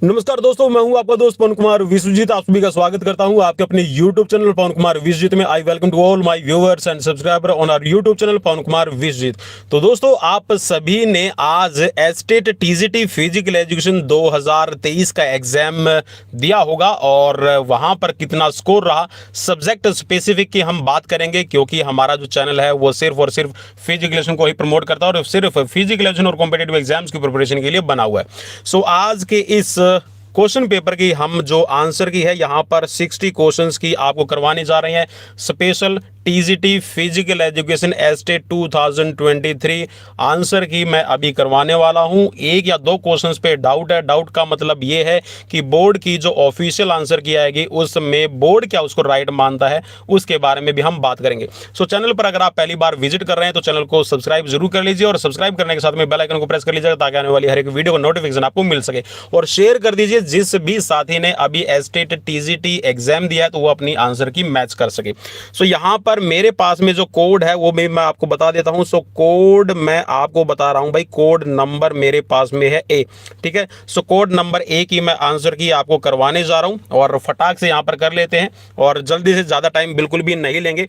नमस्कार दोस्तों, मैं हूं आपका दोस्त पवन कुमार विश्वजीत। आप सभी का स्वागत करता हूं आपके अपने YouTube चैनल पवन कुमार विश्वजीत में। I welcome to all my viewers and subscriber on our YouTube channel Pawan Kumar Vishwajeet. तो दोस्तों, आप सभी ने आज एस्टेट टीजीटी फिजिकल एजुकेशन 2023 का एग्जाम दिया होगा और वहां पर कितना स्कोर रहा, सब्जेक्ट स्पेसिफिक की हम बात करेंगे, क्योंकि हमारा जो चैनल है वो सिर्फ और सिर्फ फिजिकल एजुकेशन को ही प्रमोट करता है और सिर्फ फिजिकल एजुकेशन और कॉम्पिटेटिव एग्जाम्स की प्रिपरेशन के लिए बना हुआ है। सो आज के इस क्वेश्चन पेपर की हम जो आंसर की है, यहाँ पर 60 क्वेश्चंस की आपको करवाने जा रहे हैं। Special TGT physical education estate 2023 answer की मैं अभी करवाने वाला हूं। एक या दो क्वेश्चंस पे डाउट है। डाउट का मतलब ये है कि बोर्ड की जो ऑफिशियल आंसर की आएगी उसमें बोर्ड क्या उसको राइट मानता है, उसके बारे में भी हम बात करेंगे। सो चैनल पर अगर आप पहली बार विजिट कर रहे हैं तो चैनल को सब्सक्राइब जरूर कर लीजिए और सब्सक्राइब करने के साथ में बेल आइकन को प्रेस कर लीजिएगा ताकि आने वाली हर एक वीडियो का नोटिफिकेशन आपको मिल सके। और शेयर कर दीजिए जिस भी साथी ने अभी एस्टेट टीजीटी एग्जाम दिया है तो वो अपनी आंसर की मैच कर सके। सो यहाँ पर मेरे पास में जो कोड है वो भी मैं आपको बता देता हूं। सो कोड मैं आपको बता रहा हूं भाई, कोड नंबर मेरे पास में है ए। ठीक है, सो कोड नंबर ए की मैं आंसर की आपको करवाने जा रहा हूं और फटाक से यहां पर कर लेते हैं और जल्दी से, ज्यादा टाइम बिल्कुल भी नहीं लेंगे।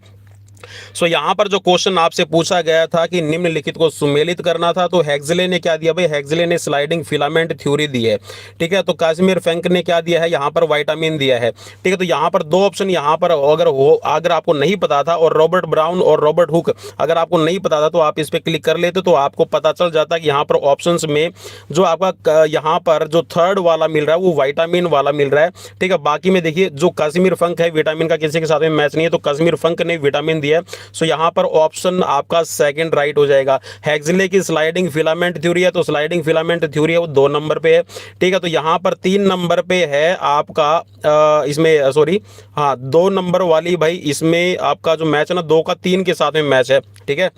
सो यहाँ पर जो क्वेश्चन आपसे पूछा गया था कि निम्नलिखित को सुमेलित करना था, तो हेक्सले ने क्या दिया भाई, हेक्सले ने स्लाइडिंग फिलामेंट थ्योरी दी है। ठीक है, तो कासिमिर फ्रैंक ने क्या दिया है, यहाँ पर विटामिन दिया है। ठीक है, तो यहाँ पर दो ऑप्शन यहाँ पर अगर आपको नहीं पता था, और रॉबर्ट ब्राउन और रॉबर्ट हुक अगर आपको नहीं पता था तो आप इस पर क्लिक कर लेते तो आपको पता चल जाता कि यहाँ पर ऑप्शन में जो आपका यहाँ पर जो थर्ड वाला मिल रहा है वो विटामिन वाला मिल रहा है। ठीक है, बाकी में देखिए जो कासिमिर फ्रैंक है विटामिन का किसी के साथ में मैच नहीं है, तो कासिमिर फ्रैंक ने विटामिन दिया है। सो यहाँ पर ऑप्शन आपका सेकंड राइट हो जाएगा। हेक्सले की स्लाइडिंग फिलामेंट थ्योरी है, तो स्लाइडिंग फिलामेंट थ्योरी है वो 2 नंबर पे है। ठीक है, तो यहाँ पर 3 नंबर पे है आपका इसमें सॉरी हाँ 2 नंबर वाली भाई, इसमें आपका जो मैच है ना 2 का 3 के साथ में मैच है। ठीक है,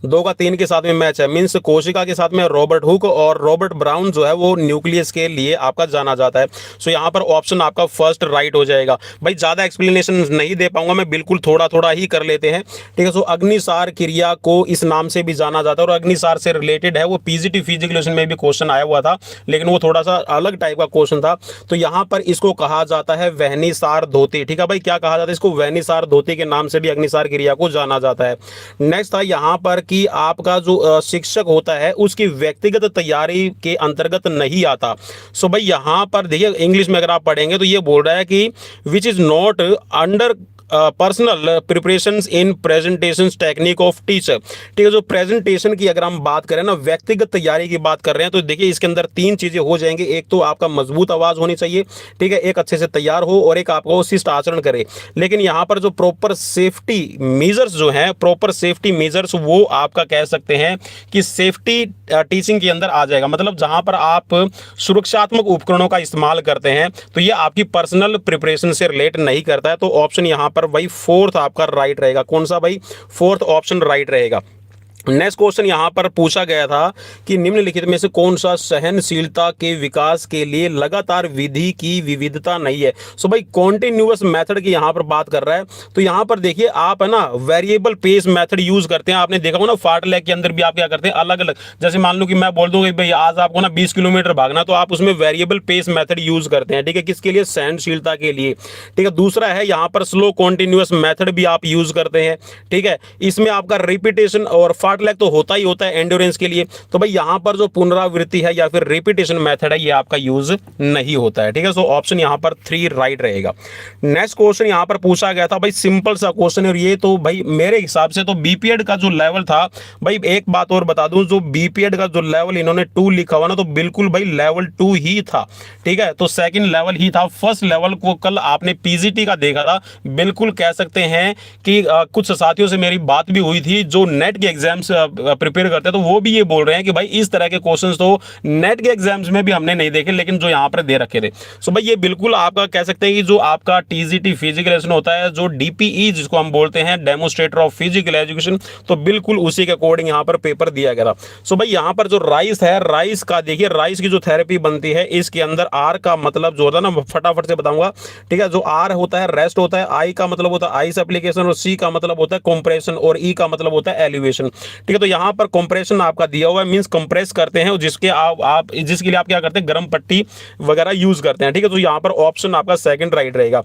2 का 3 के साथ में मैच है, मीन्स कोशिका के साथ में रॉबर्ट हुक और रॉबर्ट ब्राउन जो है वो न्यूक्लियस के लिए आपका जाना जाता है। सो यहाँ पर ऑप्शन आपका फर्स्ट राइट हो जाएगा। भाई ज़्यादा एक्सप्लेनेशन नहीं दे पाऊंगा मैं, बिल्कुल थोड़ा थोड़ा ही कर लेते हैं। ठीक है, सो अग्निसार क्रिया को इस नाम से भी जाना जाता है और अग्निसार से रिलेटेड है, वो पीजीटी फिजिकल में भी क्वेश्चन आया हुआ था, लेकिन वो थोड़ा सा अलग टाइप का क्वेश्चन था। तो यहाँ पर इसको कहा जाता है वहनीसार धोती। ठीक है भाई, क्या कहा जाता है इसको, वहनीसार धोती के नाम से भी अग्निसार क्रिया को जाना जाता है। नेक्स्ट था यहाँ पर कि आपका जो शिक्षक होता है उसकी व्यक्तिगत तैयारी के अंतर्गत नहीं आता। सो भाई यहाँ पर देखिए इंग्लिश में अगर आप पढ़ेंगे तो ये बोल रहा है कि which is not under personal preparation in presentation technique of teacher. ठीक है, जो प्रेजेंटेशन की अगर हम बात करें ना, व्यक्तिगत तैयारी की बात कर रहे हैं, तो देखिए इसके अंदर 3 चीजें हो जाएंगी। एक तो आपका मजबूत आवाज होनी चाहिए, ठीक है, एक अच्छे से तैयार हो और एक आपका शिष्ट आचरण करे। लेकिन यहाँ पर जो प्रॉपर सेफ्टी मेजर्स जो है, प्रॉपर सेफ्टी मेजर्स वो आपका कह सकते हैं कि सेफ्टी टीचिंग के अंदर आ जाएगा। मतलब जहां पर आप सुरक्षात्मक उपकरणों का इस्तेमाल करते हैं तो ये आपकी पर्सनल प्रिपरेशन से रिलेट नहीं करता है। तो ऑप्शन यहाँ पर भाई फोर्थ आपका राइट रहेगा। कौन सा भाई, फोर्थ ऑप्शन राइट रहेगा। नेक्स्ट क्वेश्चन यहां पर पूछा गया था कि निम्नलिखित में से कौन सा सहनशीलता के विकास के लिए लगातार विधि की विविधता नहीं है। सो भाई कॉन्टिन्यूअस मेथड की यहां पर बात कर रहा है। तो यहां पर देखिए आप है ना वेरिएबल पेस मेथड यूज करते हैं। आपने देखा हो ना फार्टलैग के अंदर भी आप क्या करते हैं, अलग अलग, जैसे मान लो कि मैं बोल दूंगा भाई आज आपको ना 20 किलोमीटर भागना, तो आप उसमें वेरिएबल पेस मेथड यूज करते हैं। ठीक है, किसके लिए, सहनशीलता के लिए। ठीक है, दूसरा है यहाँ पर स्लो कॉन्टिन्यूअस मेथड भी आप यूज करते हैं। ठीक है, इसमें आपका रिपीटेशन और लैग तो होता ही होता है एंड्योरेंस के लिए। तो भाई यहां पर जो पुनरावृत्ति है या फिर रिपीटेशन मेथड है ये आपका यूज नहीं होता है। ठीक है, सो ऑप्शन यहां पर 3 राइट रहेगा। नेक्स्ट क्वेश्चन यहां पर पूछा गया था भाई, सिंपल सा क्वेश्चन है और ये तो भाई मेरे हिसाब से तो बीपीएड का जो लेवल था, भाई एक बात और बता दूं, जो बीपीएड का जो लेवल इन्होंने 2 लिखा हुआ ना, तो बिल्कुल भाई लेवल 2 ही था। ठीक है, तो सेकंड लेवल ही था। फर्स्ट लेवल को कल आपने पीजीटी का देखा था, बिल्कुल कह सकते हैं कि कुछ साथियों से मेरी बात भी हुई थी जो नेट के एग्जाम प्रिपेयर करते हैं, तो वो भी ये बोल रहे हैं कि भाई इस तरह के क्वेश्चंस तो नेट के एग्जाम्स में भी हमने नहीं देखे, लेकिन जो यहाँ पर दे रखे थे। सो भाई ये बिल्कुल आपका कह सकते हैं कि जो आपका टीजीटी फिजिकल एजुकेशन होता है, जो डीपीई जिसको हम बोलते हैं डेमोस्ट्रेटर ऑफ फिजिकल एजुकेशन, तो बिल्कुल उसी के अकॉर्डिंग यहाँ पर पेपर दिया गया था। सो भाई यहाँ पर जो राइस है, राइस का देखिए, राइस की जो थेरेपी बनती है इसके अंदर आर का मतलब जो होता है ना, फटाफट से बताऊंगा। ठीक है, जो आर होता है रेस्ट होता है, आई का मतलब होता है आइस एप्लीकेशन, और सी का मतलब होता है कंप्रेशन, और ई का मतलब होता है एलिवेशन। ठीक है। तो यहाँ पर कंप्रेशन आपका दिया हुआ है, मींस कंप्रेस करते हैं, जिसके आप जिसके लिए आप क्या करते हैं, गर्म पट्टी वगैरह यूज करते हैं। ठीक है। तो यहाँ पर ऑप्शन आपका सेकंड राइट रहेगा।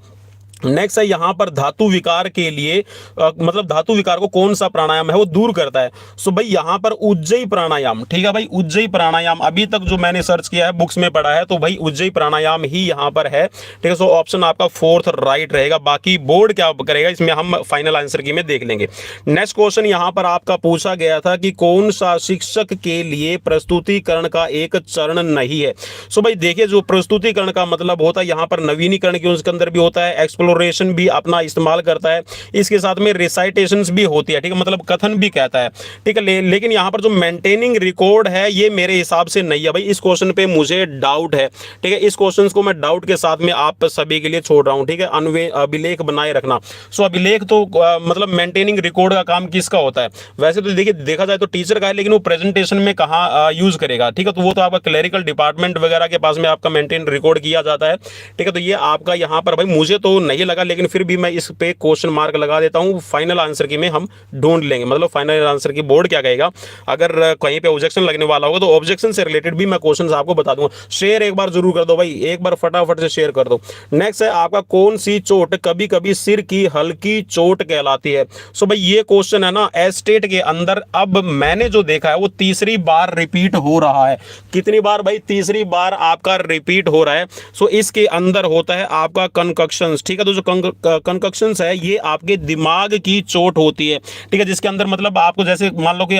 नेक्स्ट है यहाँ पर धातु विकार के लिए मतलब धातु विकार को कौन सा प्राणायाम है वो दूर करता है। सो भाई यहाँ पर उज्जयी प्राणायाम। ठीक है भाई, उज्जयी प्राणायाम अभी तक जो मैंने सर्च किया है, बुक्स में पढ़ा है, तो भाई उज्जयी प्राणायाम ही यहाँ पर है। ठीक है। सो ऑप्शन आपका फोर्थ राइट रहेगा। बाकी बोर्ड क्या करेगा इसमें हम फाइनल आंसर की में देख लेंगे। नेक्स्ट क्वेश्चन यहाँ पर आपका पूछा गया था कि कौन सा शिक्षक के लिए प्रस्तुतिकरण का एक चरण नहीं है। सो भाई देखिए, जो प्रस्तुतिकरण का मतलब होता है यहाँ पर नवीनीकरण की उसके अंदर भी होता है, एक्सप्लोरेशन भी अपना इस्तेमाल करता है, इसके साथ में रिसाइटेशंस भी होती है। ठीक है, मतलब कथन भी कहता है। ठीक है, लेकिन यहाँ पर जो मेंटेनिंग रिकॉर्ड है ये मेरे हिसाब से नहीं है भाई। इस क्वेश्चन पे मुझे डाउट है। ठीक है, इस क्वेश्चन को मैं डाउट के साथ में आप सभी के लिए छोड़ रहा हूँ। ठीक है, अभिलेख बनाए रखना। सो अभिलेख तो मतलब मेंटेनिंग रिकॉर्ड का काम किसका होता है? वैसे तो देखिए, देखा जाए तो टीचर का है, लेकिन वो प्रेजेंटेशन में कहाँ यूज करेगा। ठीक है, तो वो तो आपका क्लरिकल डिपार्टमेंट वगैरह के पास में आपका मेंटेन रिकॉर्ड किया जाता है। ठीक है, तो ये आपका यहाँ पर भाई मुझे तो नहीं लगा, लेकिन फिर भी मैं इस पे क्वेश्चन मार्क लगा देता हूँ। फाइनल आंसर की में हम ढूंढ लेंगे, मतलब फाइनल आंसर की बोर्ड क्या कहेगा। अगर कहीं पे ऑब्जेक्शन लगने वाला होगा तो ऑब्जेक्शन से रिलेटेड भी मैं क्वेश्चन आपको बता दूंगा। शेयर एक बार जरूर कर दो भाई, एक बार फटाफट से शेयर कर दो। नेक्स्ट है आपका, कौन सी चोट कभी कभी सिर की हल्की चोट कहलाती है? सो भाई ये क्वेश्चन है ना एस्टेट के अंदर, अब मैंने जो देखा है वो तीसरी बार रिपीट हो रहा है। कितनी बार भाई? तीसरी बार आपका रिपीट हो रहा है। सो इसके अंदर होता है आपका कंकक्शंस। ठीक है, तो जो कंकक्शंस है ये आपके दिमाग की चोट होती है। ठीक है, जिसके अंदर मतलब आपको जैसे मान लो कि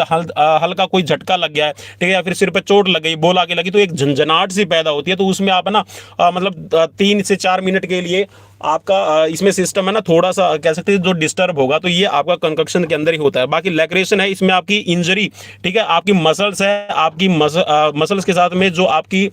हल्का कोई झटका लग गया है, ठीक है, या फिर सिर पे चोट लग गई, बोल आके लगी, तो एक झंझनाहट सी पैदा होती है। तो उसमें आप ना मतलब 3 से 4 मिनट के लिए आपका इसमें सिस्टम है ना थोड़ा सा कह सकते हैं जो डिस्टर्ब होगा, तो ये आपका कंकक्शन के अंदर ही होता है। बाकी लैक्रेशन है, इसमें आपकी इंजरी, ठीक है, आपकी मसल्स है, आपकी मसल्स के साथ में जो आपकी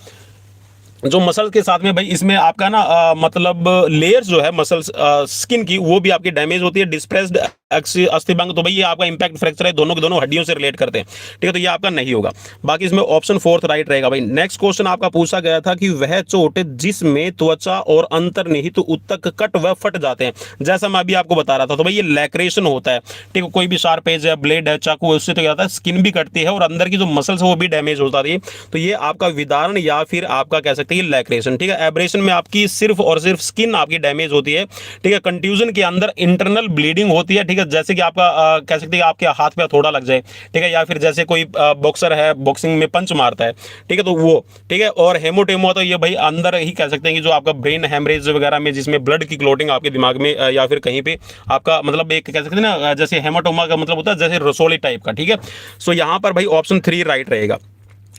मसल्स के साथ में भाई इसमें आपका ना मतलब लेयर्स जो है मसल्स स्किन की, वो भी आपकी डैमेज होती है। डिस्प्रेस्ड अस्थिभंग, तो भाई ये आपका इंपैक्ट फ्रैक्चर है, दोनों के दोनों हड्डियों से रिलेट करते हैं। ठीक है, तो ये आपका नहीं होगा। बाकी इसमें ऑप्शन फोर्थ राइट रहेगा भाई। नेक्स्ट क्वेश्चन आपका पूछा गया था कि वह चोट जिसमें त्वचा और अंतर्निहित तो उत्तक कट व फट जाते हैं, जैसा मैं अभी आपको बता रहा था, तो भाई ये लैक्रेशन होता है। ठीक है, कोई भी शार्प एज है, ब्लेड है, चाकू है, उससे तो क्या होता है स्किन भी कटती है और अंदर की जो मसल्स है वो भी डैमेज होता है। तो ये आपका विदारण या फिर आपका कह सकते हैं लैक्रेशन। ठीक है, एब्रेशन में आपकी सिर्फ और सिर्फ स्किन आपकी डैमेज होती है। ठीक है, कंट्यूजन के अंदर इंटरनल ब्लीडिंग होती है। ठीक है, जैसे कि आपका कह सकते हैं आपके हाथ पे थोड़ा लग जाए। ठीक है, या फिर जैसे कोई बॉक्सर है बॉक्सिंग में पंच मारता है, ठीक है, तो वो। ठीक है, और हेमोटेमो तो ये भाई अंदर ही कह सकते हैं कि जो आपका ब्रेन हेमरेज वगैरह में जिसमें ब्लड की क्लोटिंग आपके दिमाग में या फिर कहीं पे आपका मतलब एक कह सकते हैं ना जैसे हेमाटोमा का मतलब होता है जैसे रसोली टाइप का। ठीक है, सो यहाँ पर भाई ऑप्शन 3 राइट रहेगा।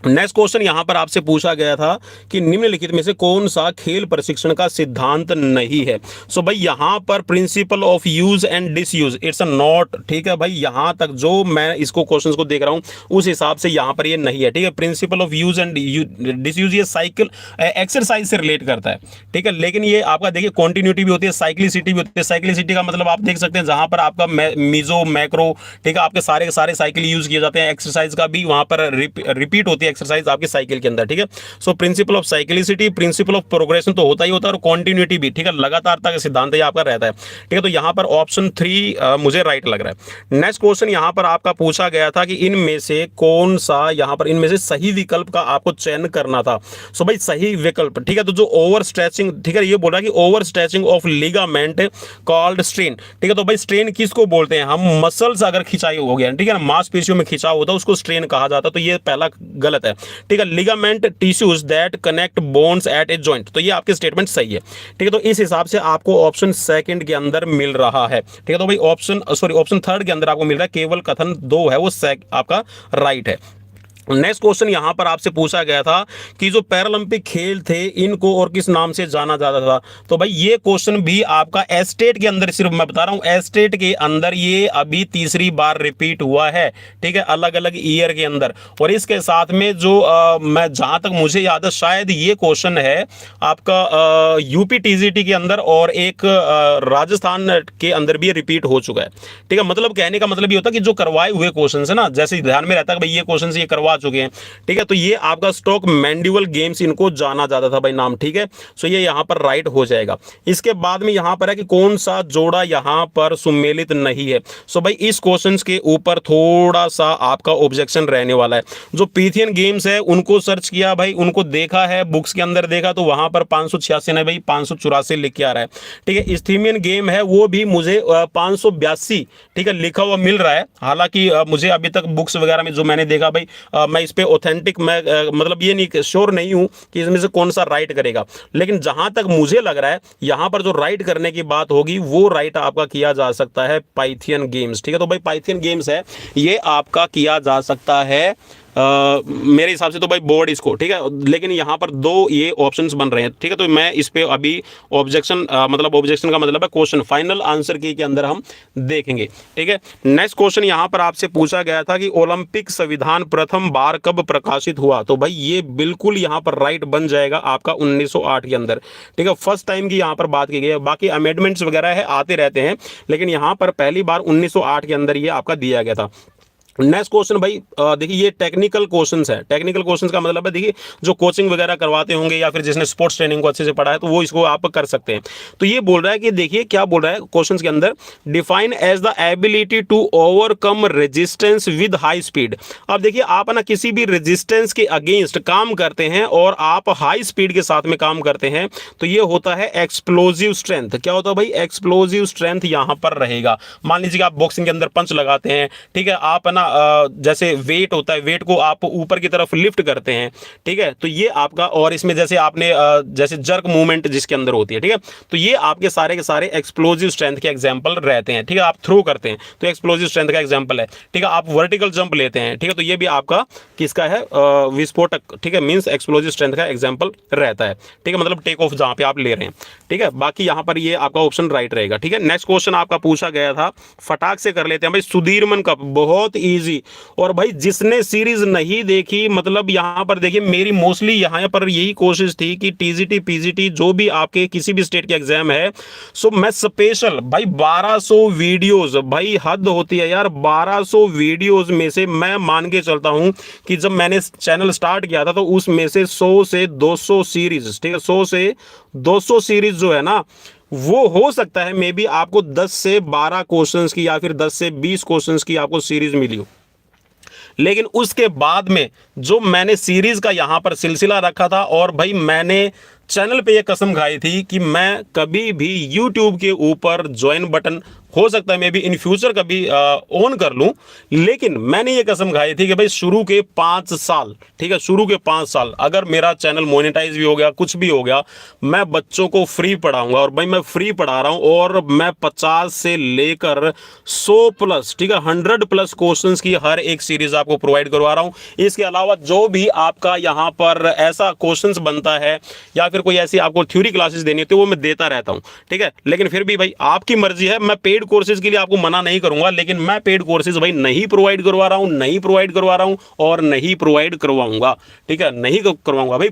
नेक्स्ट क्वेश्चन यहां पर आपसे पूछा गया था कि निम्नलिखित में से कौन सा खेल प्रशिक्षण का सिद्धांत नहीं है? सो भाई यहां पर principle of use and disuse it's a not. ठीक है भाई, यहां तक जो मैं इसको क्वेश्चंस को देख रहा हूं उस हिसाब से यहां पर ये नहीं है। ठीक है, principle of use and disuse ये साइकिल एक्सरसाइज से रिलेट करता है। ठीक है, लेकिन ये आपका देखिए कॉन्टिन्यूटी भी होती है, साइक्लिसिटी भी होती है। साइक्लिसिटी का मतलब आप देख सकते हैं जहां पर आपका मीजो मैक्रो, ठीक है, आपके सारे के सारे साइकिल यूज किए जाते हैं। एक्सरसाइज का भी वहां पर रिपीट होती है एक्सरसाइज आपकी साइकिल के अंदर। ठीक है, so principle of cyclicity, principle of progression तो होता ही होता है, और कॉन्टिन्यूटी भी। ठीक है, लगातारता का सिद्धांत ये आपका रहता है। ठीक है, तो यहां पर ऑप्शन 3 मुझे राइट लग रहा है। नेक्स्ट क्वेश्चन यहां पर आपका पूछा गया था कि इनमें से कौन सा यहां पर इनमें से सही विकल्प का आपको चयन करना था। सो भाई सही विकल्प, ठीक है, तो जो ओवर स्ट्रेचिंग, ठीक है, ये बोल रहा है कि over stretching of ligament called strain. ठीक है, तो भाई स्ट्रेन किसको बोलते हैं हम? मसल्स अगर खिंचाई हो गया, ठीक है ना, मांसपेशियों में खिंचाव होता है उसको स्ट्रेन कहा जाता है। तो ये पहला गलत है। ठीक है, ligament tissues that connect bones at a joint, तो ये आपके स्टेटमेंट सही है। ठीक है, तो इस हिसाब से आपको ऑप्शन सेकंड के अंदर मिल रहा है। ठीक है, तो भाई ऑप्शन थर्ड के अंदर आपको मिल रहा है केवल कथन 2 है वो आपका राइट है। नेक्स्ट क्वेश्चन यहां पर आपसे पूछा गया था कि जो पैरालंपिक खेल थे इनको और किस नाम से जाना जाता था? तो भाई ये क्वेश्चन भी आपका एस्टेट के अंदर, सिर्फ मैं बता रहा हूं एस्टेट के अंदर ये अभी तीसरी बार रिपीट हुआ है। ठीक है, अलग अलग ईयर के अंदर। और इसके साथ में जो मैं जहां तक मुझे याद है शायद ये क्वेश्चन है आपका यूपी टीजीटी के अंदर और एक राजस्थान के अंदर भी रिपीट हो चुका है। ठीक है, मतलब कहने का मतलब ये होता है कि जो करवाए हुए क्वेश्चन है ना, जैसे ध्यान में रहता है कि भाई ये क्वेश्चन ये करवा चुके हैं, ठीक है। तो ये आपका स्टॉक मैंडिवल गेम्स इनको जाना जाता था भाई नाम, ठीक है। सो ये यहाँ पर राइट हो जाएगा। इसके बाद में यहाँ पर है कि कौन सा जोड़ा यहाँ पर सुमेलित नहीं है। सो भाई इस क्वेश्चन के ऊपर थोड़ा सा आपका ऑब्जेक्शन रहने वाला है। जो पीथियन गेम्स है उनको सर्च किया भाई, उनको देखा है, बुक्स के अंदर देखा तो वहां पर 586 नहीं भाई 584 लिख के आ रहा है, ठीक है। इस्थीमियन गेम है वो भी मुझे 582, ठीक है, लिखा हुआ मिल रहा है। हालांकि मुझे अभी तक बुक्स वगैरह में जो मैंने देखा भाई, मैं इस पे ऑथेंटिक मैं मतलब ये नहीं श्योर नहीं हूं कि इसमें से कौन सा राइट करेगा, लेकिन जहां तक मुझे लग रहा है यहां पर जो राइट करने की बात होगी वो राइट आपका किया जा सकता है पाइथियन गेम्स, ठीक है। तो भाई पाइथियन गेम्स है ये आपका किया जा सकता है मेरे हिसाब से तो भाई बोर्ड इसको, ठीक है। लेकिन यहाँ पर दो ये ऑप्शंस बन रहे हैं, ठीक है। तो मैं इस पे अभी ऑब्जेक्शन मतलब ऑब्जेक्शन का मतलब है क्वेश्चन फाइनल आंसर की के अंदर हम देखेंगे, ठीक है। नेक्स्ट क्वेश्चन यहाँ पर आपसे पूछा गया था कि ओलंपिक संविधान प्रथम बार कब प्रकाशित हुआ। तो भाई ये बिल्कुल यहाँ पर राइट बन जाएगा आपका 1908 के अंदर, ठीक है। फर्स्ट टाइम की यहाँ पर बात की गई है, बाकी अमेंडमेंट्स वगैरह है आते रहते हैं, लेकिन यहाँ पर पहली बार 1908 के अंदर ये आपका दिया गया था। नेक्स्ट क्वेश्चन भाई देखिए ये टेक्निकल क्वेश्चंस है। टेक्निकल क्वेश्चंस का मतलब है देखिए जो कोचिंग वगैरह करवाते होंगे या फिर जिसने स्पोर्ट्स ट्रेनिंग को अच्छे से पढ़ा है तो वो इसको आप कर सकते हैं। तो ये बोल रहा है कि देखिए क्या बोल रहा है क्वेश्चंस के अंदर, define as the ability to overcome resistance with high speed. अब देखिए आप ना किसी भी रेजिस्टेंस के अगेंस्ट काम करते हैं और आप हाई स्पीड के साथ में काम करते हैं तो ये होता है एक्सप्लोजिव स्ट्रेंथ। क्या होता है भाई, एक्सप्लोजिव स्ट्रेंथ यहां पर रहेगा। मान लीजिए आप बॉक्सिंग के अंदर पंच लगाते हैं, ठीक है, आप ना जैसे वेट होता है, वेट को आप ऊपर की तरफ लिफ्ट करते हैं, ठीक है। तो ये आपका, और इसमें जैसे आपने जैसे जर्क मूवमेंट जिसके अंदर होती है, ठीक है, तो ये आपके सारे के सारे एक्सप्लोजिव स्ट्रेंथ के एग्जांपल रहते हैं, ठीक है। आप थ्रो करते हैं तो एक्सप्लोजिव स्ट्रेंथ का एग्जांपल है, ठीक है। आप वर्टिकल जंप लेते हैं, ठीक है, तो ये भी आपका किसका है, विस्फोटक, ठीक है, मींस एक्सप्लोजिव स्ट्रेंथ का एग्जांपल रहता है, ठीक है, मतलब टेक ऑफ जहां पे आप ले रहे हैं, ठीक है। बाकी यहां पर ये आपका ऑप्शन राइट रहेगा, ठीक है। नेक्स्ट क्वेश्चन आपका पूछा गया था, फटाक से कर लेते हैं भाई, सुधीरमन कप, बहुत इजी। और भाई जिसने सीरीज नहीं देखी, मतलब यहां पर देखिए मेरी मोस्टली यहां पर यही कोशिश थी कि टीजीटी पीजीटी जो भी आपके किसी भी स्टेट के एग्जाम है, सो मैं स्पेशल भाई 1200 वीडियोस, भाई हद होती है यार, 1200 वीडियोस में से मैं मान के चलता हूं कि जब मैंने चैनल स्टार्ट किया था तो उसमें से 100 से 200 सीरीज, ठीक है, 100 से 200 सीरीज जो है ना वो हो सकता है मे बी आपको 10 से 12 क्वेश्चंस की या फिर 10 से 20 क्वेश्चंस की आपको सीरीज मिली हो। लेकिन उसके बाद में जो मैंने सीरीज का यहां पर सिलसिला रखा था, और भाई मैंने चैनल पे ये कसम खाई थी कि मैं कभी भी यूट्यूब के ऊपर ज्वाइन बटन हो सकता है मे बी इन फ्यूचर कभी ऑन कर लूं, लेकिन मैंने ये कसम खाई थी कि भाई शुरू के 5 साल, ठीक है, शुरू के 5 साल अगर मेरा चैनल मोनेटाइज भी हो गया, कुछ भी हो गया, मैं बच्चों को फ्री पढ़ाऊंगा। और भाई मैं फ्री पढ़ा रहा हूं और मैं 50 से लेकर 100 प्लस, ठीक है, 100 प्लस क्वेश्चंस की हर एक सीरीज आपको प्रोवाइड करवा रहा हूं। इसके अलावा जो भी आपका यहां पर ऐसा क्वेश्चंस बनता है या फिर कोई ऐसी आपको थ्योरी क्लासेस देनी होती है वो मैं देता रहता हूं, ठीक है। लेकिन फिर भी भाई आपकी मर्जी है, मैं पेड कोर्सेज के लिए आपको मना नहीं करूंगा, लेकिन मैं पेड कोर्सेज भाई नहीं प्रोवाइड करवा रहा हूं, नहीं प्रोवाइड करवा रहा हूं और नहीं प्रोवाइड करवाऊंगा, ठीक है, नहीं करवाऊंगा भाई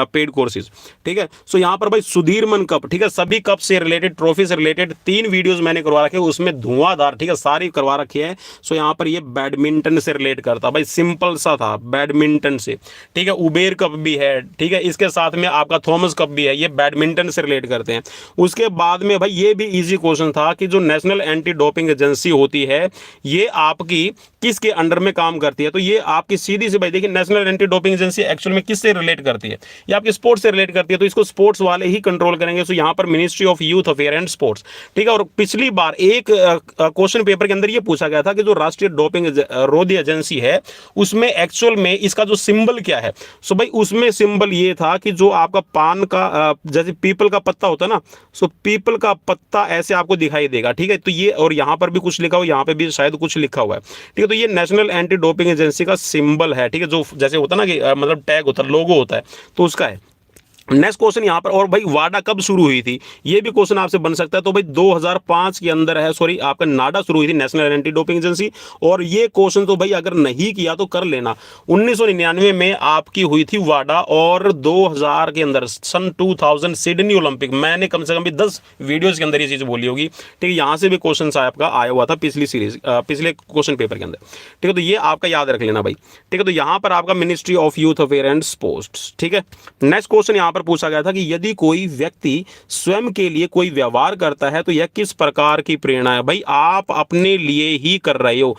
पेड कोर्सेज, ठीक है। सो यहां पर भाई सुधीरमन कप, ठीक है, सभी कप से रिलेटेड, ट्रॉफी से रिलेटेड 3 वीडियोस मैंने करवा रखे, उसमें धुआंधार, ठीक है, सारी करवा रखी है। सो यहां पर ये बैडमिंटन से रिलेट करता भाई, सिंपल सा था बैडमिंटन से, ठीक है। उबेर कप भी है, ठीक है, इसके साथ में आपका थॉमस कप भी है, ये बैडमिंटन से रिलेट करते हैं। उसके बाद में भाई ये भी इजी क्वेश्चन था कि जो नेशनल एंटी डोपिंग एजेंसी होती है ये आपकी किसके अंडर में काम करती है। तो ये आपकी सीधी सी भाई देखिए, national anti doping agency actual में किससे रिलेट करती है, ये आपकी स्पोर्ट्स से रिलेट करती है, तो इसको स्पोर्ट्स वाले ही कंट्रोल करेंगे। सो यहां पर ministry of youth affair and sports, ठीक है। और पिछली बार एक क्वेश्चन पेपर के अंदर ये पूछा गया था कि जो राष्ट्रीय डोपिंग रोधी एजेंसी है उसमें एक्चुअल में इसका जो सिंबल क्या है। सो भाई उसमें सिंबल ये था कि जो आपका पान का जैसे पीपल का पत्ता होता है ना, सो पीपल का पत्ता ऐसे आपको दिखाई देगा, ठीक है। तो ये, और यहां पर भी कुछ लिखा हुआ, यहां पे भी शायद कुछ लिखा हुआ है, ठीक है। तो ये नेशनल एंटी डोपिंग एजेंसी का सिंबल है, ठीक है, जो जैसे होता है ना कि मतलब टैग होता है, लोगो होता है, तो उसका है। नेक्स्ट क्वेश्चन यहाँ पर, और भाई वाडा कब शुरू हुई थी, ये भी क्वेश्चन आपसे बन सकता है। तो भाई 2005 के अंदर है, सॉरी आपका नाडा शुरू हुई थी, नेशनल एंटी डोपिंग एजेंसी। और ये क्वेश्चन तो भाई अगर नहीं किया तो कर लेना, 1999 में आपकी हुई थी वाडा, और 2000 के अंदर सन 2000 सिडनी ओलंपिक, मैंने कम से कम भी 10 वीडियोज के अंदर ये चीज़ बोली होगी, ठीक है। यहाँ से भी क्वेश्चन आपका आया हुआ था पिछली सीरीज, पिछले क्वेश्चन पेपर के अंदर, ठीक है। तो ये आपका याद रख लेना भाई, ठीक है। तो यहाँ पर आपका ministry of youth affair and sports, ठीक है। नेक्स्ट क्वेश्चन यहाँ पर पूछा गया था कि यदि कोई व्यक्ति स्वयं के लिए कोई व्यवहार करता है तो यह किस प्रकार की प्रेरणा है। भाई आप अपने लिए ही कर रहे हो,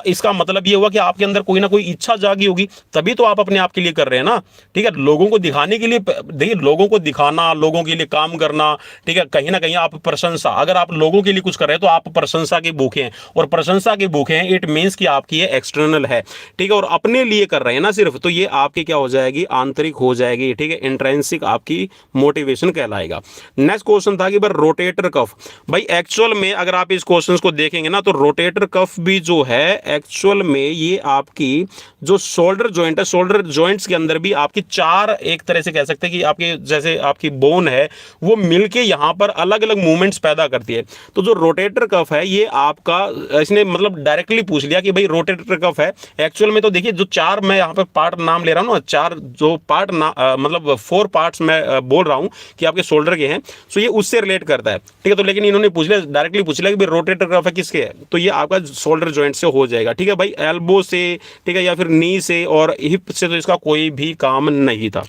इसका मतलब ये हुआ कि आपके अंदर कोई ना कोई इच्छा जागी होगी, तभी तो आप अपने आप के लिए कर रहे हैं ना, ठीक है। लोगों को दिखाने के लिए, देखिए लोगों को दिखाना, लोगों के लिए काम करना, ठीक है, कहीं ना कहीं आप प्रशंसा, अगर आप लोगों के लिए कुछ कर रहे हैं तो आप प्रशंसा के भूखे हैं, और प्रशंसा के भूखे हैं इट मीन्स कि आपकी ये एक्सटर्नल है, ठीक है। और अपने लिए कर रहे हैं ना सिर्फ, तो ये आपकी क्या हो जाएगी, आंतरिक हो जाएगी, ठीक है, इंट्रिंसिक आपकी मोटिवेशन कहलाएगा। नेक्स्ट क्वेश्चन था कि भाई रोटेटर कफ, भाई एक्चुअल में अगर आप इस क्वेश्चन को देखेंगे ना तो रोटेटर कफ भी जो है एक्चुअल में ये आपकी जो शोल्डर जॉइंट है, शोल्डर जॉइंट्स के अंदर भी आपकी चार, एक तरह से कह सकते हैं कि आपके जैसे आपकी बोन है वो मिलके यहां पर अलग अलग मूवमेंट्स पैदा करती है। तो जो रोटेटर कफ है ये आपका, इसने मतलब डायरेक्टली पूछ लिया कि भाई रोटेटर कफ है, एक्चुअल में तो देखिए जो चार मैं यहाँ पे पार्ट नाम ले रहा हूँ ना, चार जो पार्ट मतलब 4 पार्ट्स मैं बोल रहा हूँ कि आपके शोल्डर के हैं, सो ये उससे रिलेट करता है, ठीक है। तो लेकिन इन्होंने पूछ लिया, डायरेक्टली पूछ लिया कि भाई रोटेटर कफ है किसके है, तो ये आपका शोल्डर जॉइंट से हो जाएगा, ठीक है भाई, एल्बो से, ठीक है, या फिर नी से और हिप से तो इसका कोई भी काम नहीं था।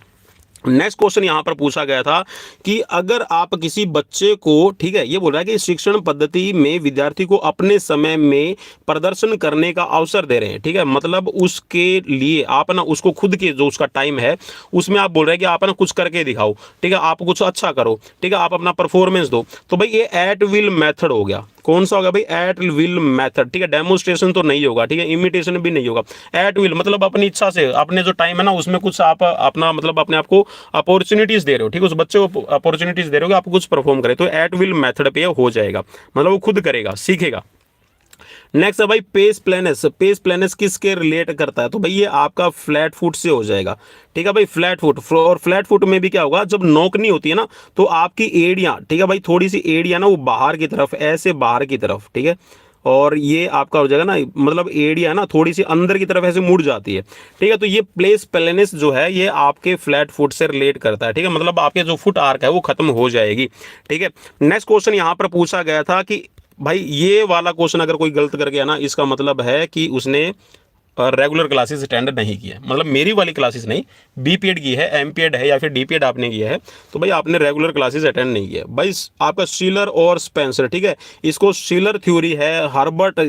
नेक्स्ट क्वेश्चन यहां पर पूछा गया था कि अगर आप किसी बच्चे को, ठीक है, ये बोल रहा है कि शिक्षण पद्धति में विद्यार्थी को अपने समय में प्रदर्शन करने का अवसर दे रहे हैं, ठीक है, मतलब उसके लिए आप ना उसको खुद के जो उसका टाइम है उसमें आप बोल रहे हैं कि आप ना कुछ करके दिखाओ, ठीक है, आप कुछ अच्छा करो, ठीक है, आप अपना परफॉर्मेंस दो। तो भाई ये एट विल मेथड हो गया, कौन सा होगा भाई, एट विल मेथड, ठीक है। डेमोन्स्ट्रेशन तो नहीं होगा, ठीक है, इमिटेशन भी नहीं होगा, एट विल मतलब अपनी इच्छा से, अपने जो टाइम है ना उसमें कुछ आप अपना मतलब अपने आप को अपॉर्चुनिटीज दे रहे हो, ठीक है, उस बच्चे को अपॉर्चुनिटीज दे रहे हो कि आप कुछ परफॉर्म करें, तो एट विल मेथड पे हो जाएगा, मतलब वो खुद करेगा, सीखेगा। नेक्स्ट है भाई पेस प्लेनेस, पेस प्लेनेस किसके रिलेट करता है, तो भाई ये आपका फ्लैट फुट से हो जाएगा, ठीक है भाई, फ्लैट फुट। और फ्लैट फुट में भी क्या होगा, जब नोकनी होती है ना तो आपकी एड़ियां, ठीक है भाई, थोड़ी सी एड़ियां ना वो बाहर की तरफ, ऐसे बाहर की तरफ, ठीक है, और ये आपका हो जाएगा ना, मतलब एड़िया ना थोड़ी सी अंदर की तरफ ऐसे मुड़ जाती है, ठीक है। तो ये प्लेस प्लेनेस जो है ये आपके फ्लैट फुट से रिलेट करता है, ठीक है, मतलब आपके जो फुट आर्क है वो खत्म हो जाएगी, ठीक है। नेक्स्ट क्वेश्चन यहां पर पूछा गया था कि भाई ये वाला क्वेश्चन अगर कोई गलत कर गया ना इसका मतलब है कि उसने रेगुलर क्लासेस अटेंड नहीं किया, मतलब मेरी वाली क्लासेस नहीं, बीपीएड की है, एमपीएड है या फिर डीपीएड आपने किया है, तो भाई आपने रेगुलर क्लासेस अटेंड नहीं किया। भाई आपका शिलर और स्पेंसर, ठीक है, इसको शिलर थ्योरी है, हार्बर्ट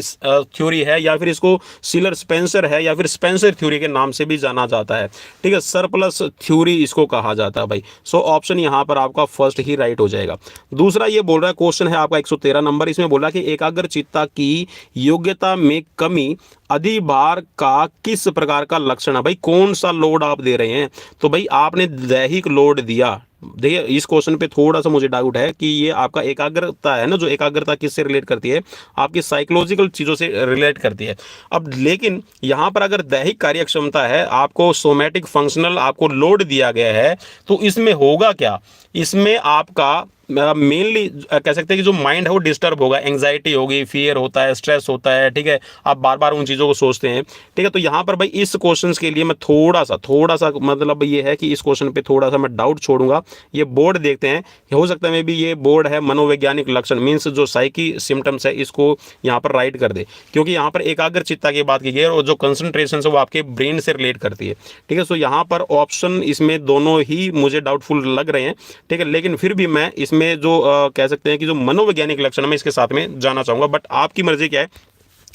थ्योरी है, या फिर इसको शिलर स्पेंसर है, या फिर स्पेंसर थ्योरी के नाम से भी जाना जाता है, ठीक है, सरप्लस थ्योरी इसको कहा जाता है भाई। सो ऑप्शन यहाँ पर आपका फर्स्ट ही राइट हो जाएगा। दूसरा ये बोल रहा है क्वेश्चन है आपका 113 नंबर, इसमें बोला कि एकाग्रचित्ता की योग्यता में कमी अधिभार का किस प्रकार का लक्षण है। भाई कौन सा लोड आप दे रहे हैं, तो भाई आपने दैहिक लोड दिया। देखिए इस क्वेश्चन पे थोड़ा सा मुझे डाउट है कि ये आपका एकाग्रता है ना, जो एकाग्रता किससे रिलेट करती है, आपकी साइकोलॉजिकल चीज़ों से रिलेट करती है। अब लेकिन यहाँ पर अगर दैहिक कार्यक्षमता है, आपको सोमैटिक फंक्शनल आपको लोड दिया गया है, तो इसमें होगा क्या, इसमें आपका मेनली कह सकते हैं कि जो माइंड है वो डिस्टर्ब होगा, एंग्जाइटी होगी, फियर होता है, स्ट्रेस होता है, ठीक है, आप बार बार उन चीज़ों को सोचते हैं, ठीक है। तो यहाँ पर भाई इस क्वेश्चन के लिए मैं थोड़ा सा मतलब ये है कि इस क्वेश्चन पे थोड़ा सा मैं डाउट छोड़ूंगा। ये बोर्ड देखते हैं, हो सकता है मे बी ये बोर्ड है मनोवैज्ञानिक लक्षण मीन्स जो साइकी सिम्टम्स है इसको यहाँ पर राइट कर दे, क्योंकि यहाँ पर एकाग्र चित्ता की बात की गई है और जो कंसंट्रेशन है वो आपके ब्रेन से रिलेट करती है, ठीक है। सो यहाँ पर ऑप्शन इसमें दोनों ही मुझे डाउटफुल लग रहे हैं, ठीक है, लेकिन फिर भी मैं इसमें जो कह सकते हैं कि जो मनोवैज्ञानिक लक्षण है मैं इसके साथ में जाना चाहूंगा, बट आपकी मर्जी क्या है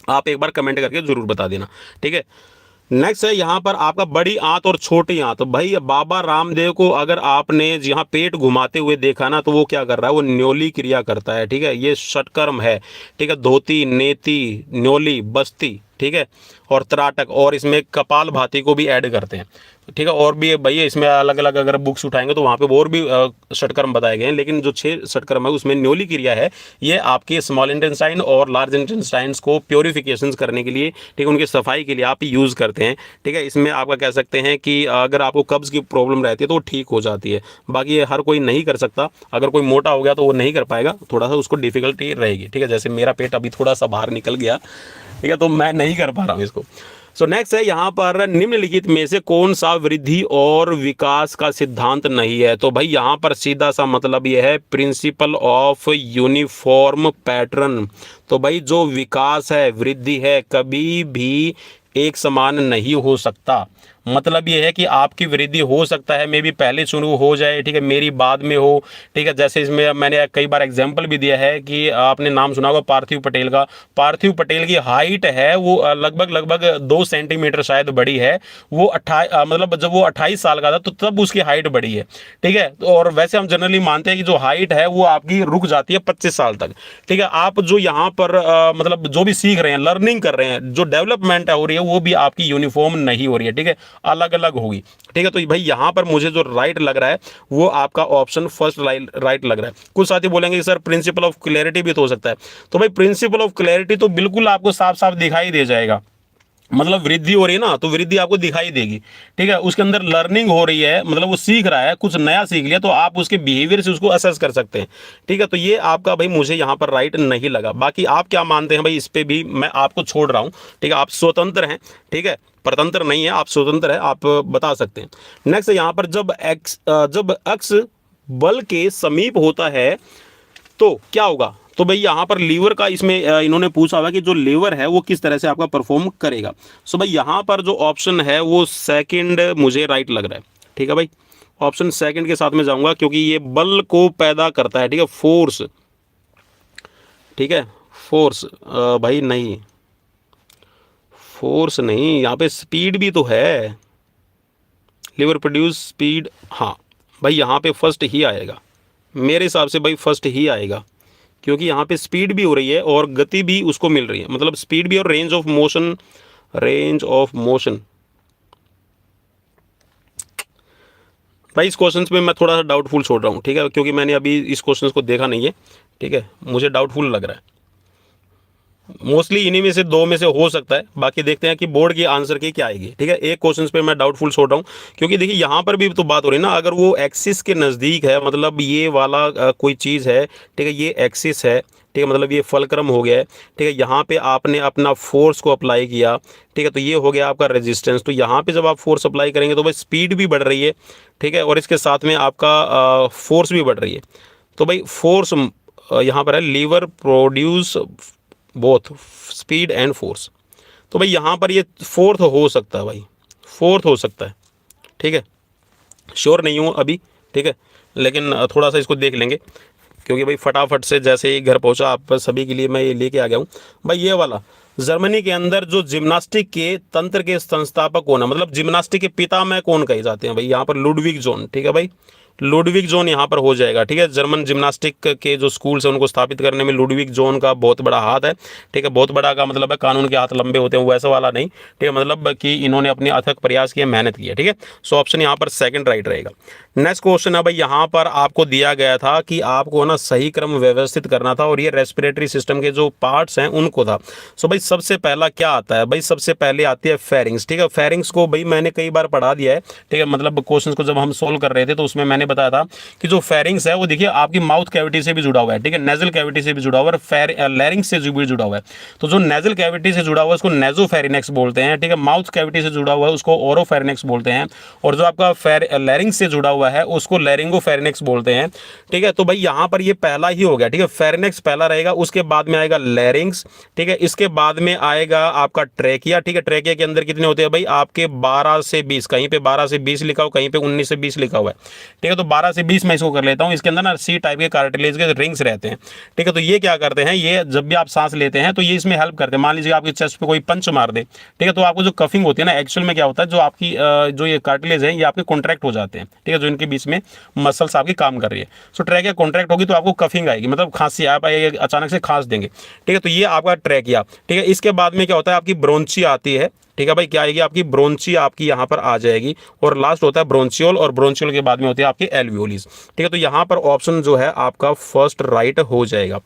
आप एक बार कमेंट करके जरूर बता देना, ठीक है। नेक्स्ट है यहाँ पर आपका बड़ी आंत और छोटी आंत। भाई बाबा रामदेव को अगर आपने यहाँ पेट घुमाते हुए देखा ना तो वो क्या कर रहा है, वो न्योली क्रिया करता है, ठीक है, ये षटकर्म है, ठीक है, धोती, नेति, न्योली, बस्ती, ठीक है, और त्राटक, और इसमें कपाल भाती को भी ऐड करते हैं, ठीक है। और भी भैया इसमें अलग अलग अगर बुक्स उठाएंगे तो वहाँ पे और भी षटकर्म बताए गए हैं, लेकिन जो 6 षटकर्म है उसमें न्योली क्रिया है, ये आपके स्मॉल इंटेस्टाइन और लार्ज इंटेस्टाइन्स को प्योरिफिकेशन करने के लिए, ठीक है, उनकी सफाई के लिए आप यूज़ करते हैं, ठीक है। इसमें आपका कह सकते हैं कि अगर आपको कब्ज़ की प्रॉब्लम रहती है तो वो ठीक हो जाती है। बाकी ये हर कोई नहीं कर सकता, अगर कोई मोटा हो गया तो वो नहीं कर पाएगा, थोड़ा सा उसको डिफिकल्टी रहेगी, ठीक है। जैसे मेरा पेट अभी थोड़ा सा बाहर निकल गया, ठीक है, तो मैं नहीं कर पा रहा हूँ इसको। सो नेक्स्ट है यहाँ पर निम्नलिखित में से कौन सा वृद्धि और विकास का सिद्धांत नहीं है। तो भाई यहाँ पर सीधा सा मतलब ये है प्रिंसिपल ऑफ यूनिफॉर्म पैटर्न। तो भाई जो विकास है, वृद्धि है, कभी भी एक समान नहीं हो सकता। मतलब ये है कि आपकी वृद्धि हो सकता है मे भी पहले शुरू हो जाए, ठीक है, मेरी बाद में हो, ठीक है। जैसे इसमें मैंने कई बार एग्जांपल भी दिया है कि आपने नाम सुना होगा पार्थिव पटेल का। पार्थिव पटेल की हाइट है वो लगभग 2 सेंटीमीटर शायद बड़ी है। वो मतलब जब वो 28 साल का था तो तब उसकी हाइट बढ़ी है, ठीक है। और वैसे हम जनरली मानते हैं कि जो हाइट है वो आपकी रुक जाती है 25 साल तक, ठीक है। आप जो यहाँ पर मतलब जो भी सीख रहे हैं, लर्निंग कर रहे हैं, जो डेवलपमेंट हो रही है वो भी आपकी यूनिफॉर्म नहीं हो रही है, ठीक है, अलग अलग होगी, ठीक है। तो भाई यहाँ पर मुझे जो राइट लग रहा है वो आपका ऑप्शन फर्स्ट राइट लग रहा है। कुछ साथी बोलेंगे कि सर प्रिंसिपल ऑफ क्लैरिटी भी तो हो सकता है। तो भाई प्रिंसिपल ऑफ क्लैरिटी तो बिल्कुल आपको साफ साफ दिखाई दे जाएगा, मतलब वृद्धि हो रही है ना तो वृद्धि आपको दिखाई देगी, ठीक है। उसके अंदर लर्निंग हो रही है, मतलब वो सीख रहा है, कुछ नया सीख लिया, तो आप उसके बिहेवियर से उसको असेस कर सकते हैं, ठीक है। तो ये आपका भाई मुझे यहाँ पर राइट नहीं लगा। बाकी आप क्या मानते हैं भाई, इस पे भी मैं आपको छोड़ रहा हूँ, ठीक है। आप स्वतंत्र हैं, ठीक है, परतंत्र नहीं है, आप स्वतंत्र है, आप बता सकते हैं। नेक्स्ट यहाँ पर जब अक्ष बल के समीप होता है तो क्या होगा। तो भाई यहाँ पर लीवर का इसमें इन्होंने पूछा हुआ कि जो लीवर है वो किस तरह से आपका परफॉर्म करेगा। सो भाई यहाँ पर जो ऑप्शन है वो सेकंड मुझे राइट लग रहा है, ठीक है भाई। ऑप्शन सेकंड के साथ में जाऊंगा क्योंकि ये बल को पैदा करता है, ठीक है, फोर्स, ठीक है, फोर्स। भाई नहीं, फोर्स नहीं, यहाँ पे स्पीड भी तो है, लीवर प्रोड्यूस स्पीड। हाँ भाई यहाँ पे फर्स्ट ही आएगा मेरे हिसाब से, भाई फर्स्ट ही आएगा, क्योंकि यहाँ पे स्पीड भी हो रही है और गति भी उसको मिल रही है, मतलब स्पीड भी और range of motion, range of motion. भाई इस क्वेश्चन में मैं थोड़ा सा डाउटफुल छोड़ रहा हूँ, ठीक है, क्योंकि मैंने अभी इस क्वेश्चन को देखा नहीं है, ठीक है, मुझे डाउटफुल लग रहा है। मोस्टली इन्हीं में से 2 में से हो सकता है, बाकी देखते हैं कि बोर्ड की आंसर की क्या आएगी, ठीक है। एक क्वेश्चन पे मैं डाउटफुल छोड़ रहा हूँ क्योंकि देखिए यहाँ पर भी तो बात हो रही है ना, अगर वो एक्सिस के नज़दीक है, मतलब ये वाला कोई चीज़ है, ठीक है, ये एक्सिस है, ठीक है, मतलब ये फलक्रम हो गया है, ठीक है। यहाँ पे आपने अपना फोर्स को अप्लाई किया, ठीक है, तो ये हो गया आपका रेजिस्टेंस। तो यहाँ पे जब आप फोर्स अप्लाई करेंगे तो भाई स्पीड भी बढ़ रही है, ठीक है, और इसके साथ में आपका फोर्स भी बढ़ रही है। तो भाई फोर्स यहाँ पर है, lever produce both speed and force. तो भाई यहाँ पर ये फोर्थ हो सकता है, भाई फोर्थ हो सकता है, ठीक है, श्योर नहीं हूँ अभी, ठीक है, लेकिन थोड़ा सा इसको देख लेंगे क्योंकि भाई फटाफट से जैसे ही घर पहुँचा आप सभी के लिए मैं ये लेके आ गया हूँ। भाई ये वाला जर्मनी के अंदर जो जिम्नास्टिक के तंत्र के संस्थापक कौन है, मतलब जिम्नास्टिक के पिता में कौन कहे जाते हैं, भाई यहाँ पर लुडविग जोन, ठीक है भाई, लुडविग जोन यहाँ पर हो जाएगा, ठीक है। जर्मन जिम्नास्टिक के जो स्कूल्स हैं उनको स्थापित करने में लुडविग जोन का बहुत बड़ा हाथ है, ठीक है। बहुत बड़ा का मतलब है कानून के हाथ लंबे होते हैं, वैसा वाला नहीं, ठीक है, मतलब कि इन्होंने अपने अथक प्रयास किए, मेहनत की है, ठीक है। सो ऑप्शन यहाँ पर सेकंड राइट रहेगा। नेक्स्ट क्वेश्चन है भाई, यहाँ पर आपको दिया गया था कि आपको ना सही क्रम व्यवस्थित करना था और ये रेस्पिरेटरी सिस्टम के जो पार्ट्स हैं उनको था। सो भाई सबसे पहला क्या आता है, भाई सबसे पहले आती है फेरिंग्स, ठीक है। फेरिंग्स को भाई मैंने कई बार पढ़ा दिया है, ठीक है, मतलब क्वेश्चन को जब हम सोल्व कर रहे थे तो उसमें मैंने बताया था कि जो फेरिंग्स है वो देखिए आपकी माउथ कैविटी से भी जुड़ा हुआ है, ठीक है, नेजल कैविटी से भी जुड़ा हुआ है, लैरिंग्स से भी जुड़ा हुआ है। तो जो नेजल कैविटी से जुड़ा हुआ है उसको नेजोफेरिनेक्स बोलते हैं, ठीक है। माउथ कैविटी से जुड़ा हुआ है उसको ओरोफेरिनेक्स बोलते हैं, और जो आपका लैरिंग्स से जुड़ा हुआ है उसको लैरिंगोफेरिनेक्स बोलते हैं, ठीक है। तो भाई यहाँ पर ये पहला ही हो गया, ठीक है, फेरिनेक्स पहला रहेगा, उसके बाद में आएगा लैरिंग्स, ठीक है, इसके बाद में आएगा आपका ट्रेकिया, ठीक है। ट्रेकिया के अंदर कितने होते हैं भाई आपके 12 से 20, कहीं पे 12 से 20 लिखा हुआ, कहीं पे 19 से 20 लिखा हुआ है, ठीक है। तो 12 से 20 मैं इसको कर लेता हूँ। इसके अंदर ना सी टाइप के कार्टिलेज के रिंग्स रहते हैं, ठीक है। तो ये क्या करते हैं, ये जब भी आप सांस लेते हैं तो ये इसमें हेल्प करते हैं। मान लीजिए आपके चेस्ट पे कोई पंच मार दे, ठीक है, तो आपको जो कफिंग होती है ना, एक्चुअल में क्या होता है, जो आपकी जो ये कार्टिलेज है ये आपके कॉन्ट्रैक्ट हो जाते हैं, ठीक है, जो रीजन के बीच में मसल्स आपकी काम कर रही है। सो ट्रैकिया कॉन्ट्रैक्ट होगी तो आपको कफिंग आएगी, मतलब खांसी आप अचानक से खांस देंगे, ठीक है। तो ये आपका ट्रैकिया, ठीक है। इसके बाद में क्या होता है, आपकी ब्रोंची आती है, ठीक है भाई। क्या आएगी आपकी ब्रोंची, आपकी यहाँ पर आ जाएगी, और लास्ट होता है ब्रोंचियोल, और ब्रोंचियोल के बाद में होती है आपकी एल्वियोलिस, ठीक है। तो यहाँ पर ऑप्शन जो है आपका फर्स्ट राइट हो जाएगा,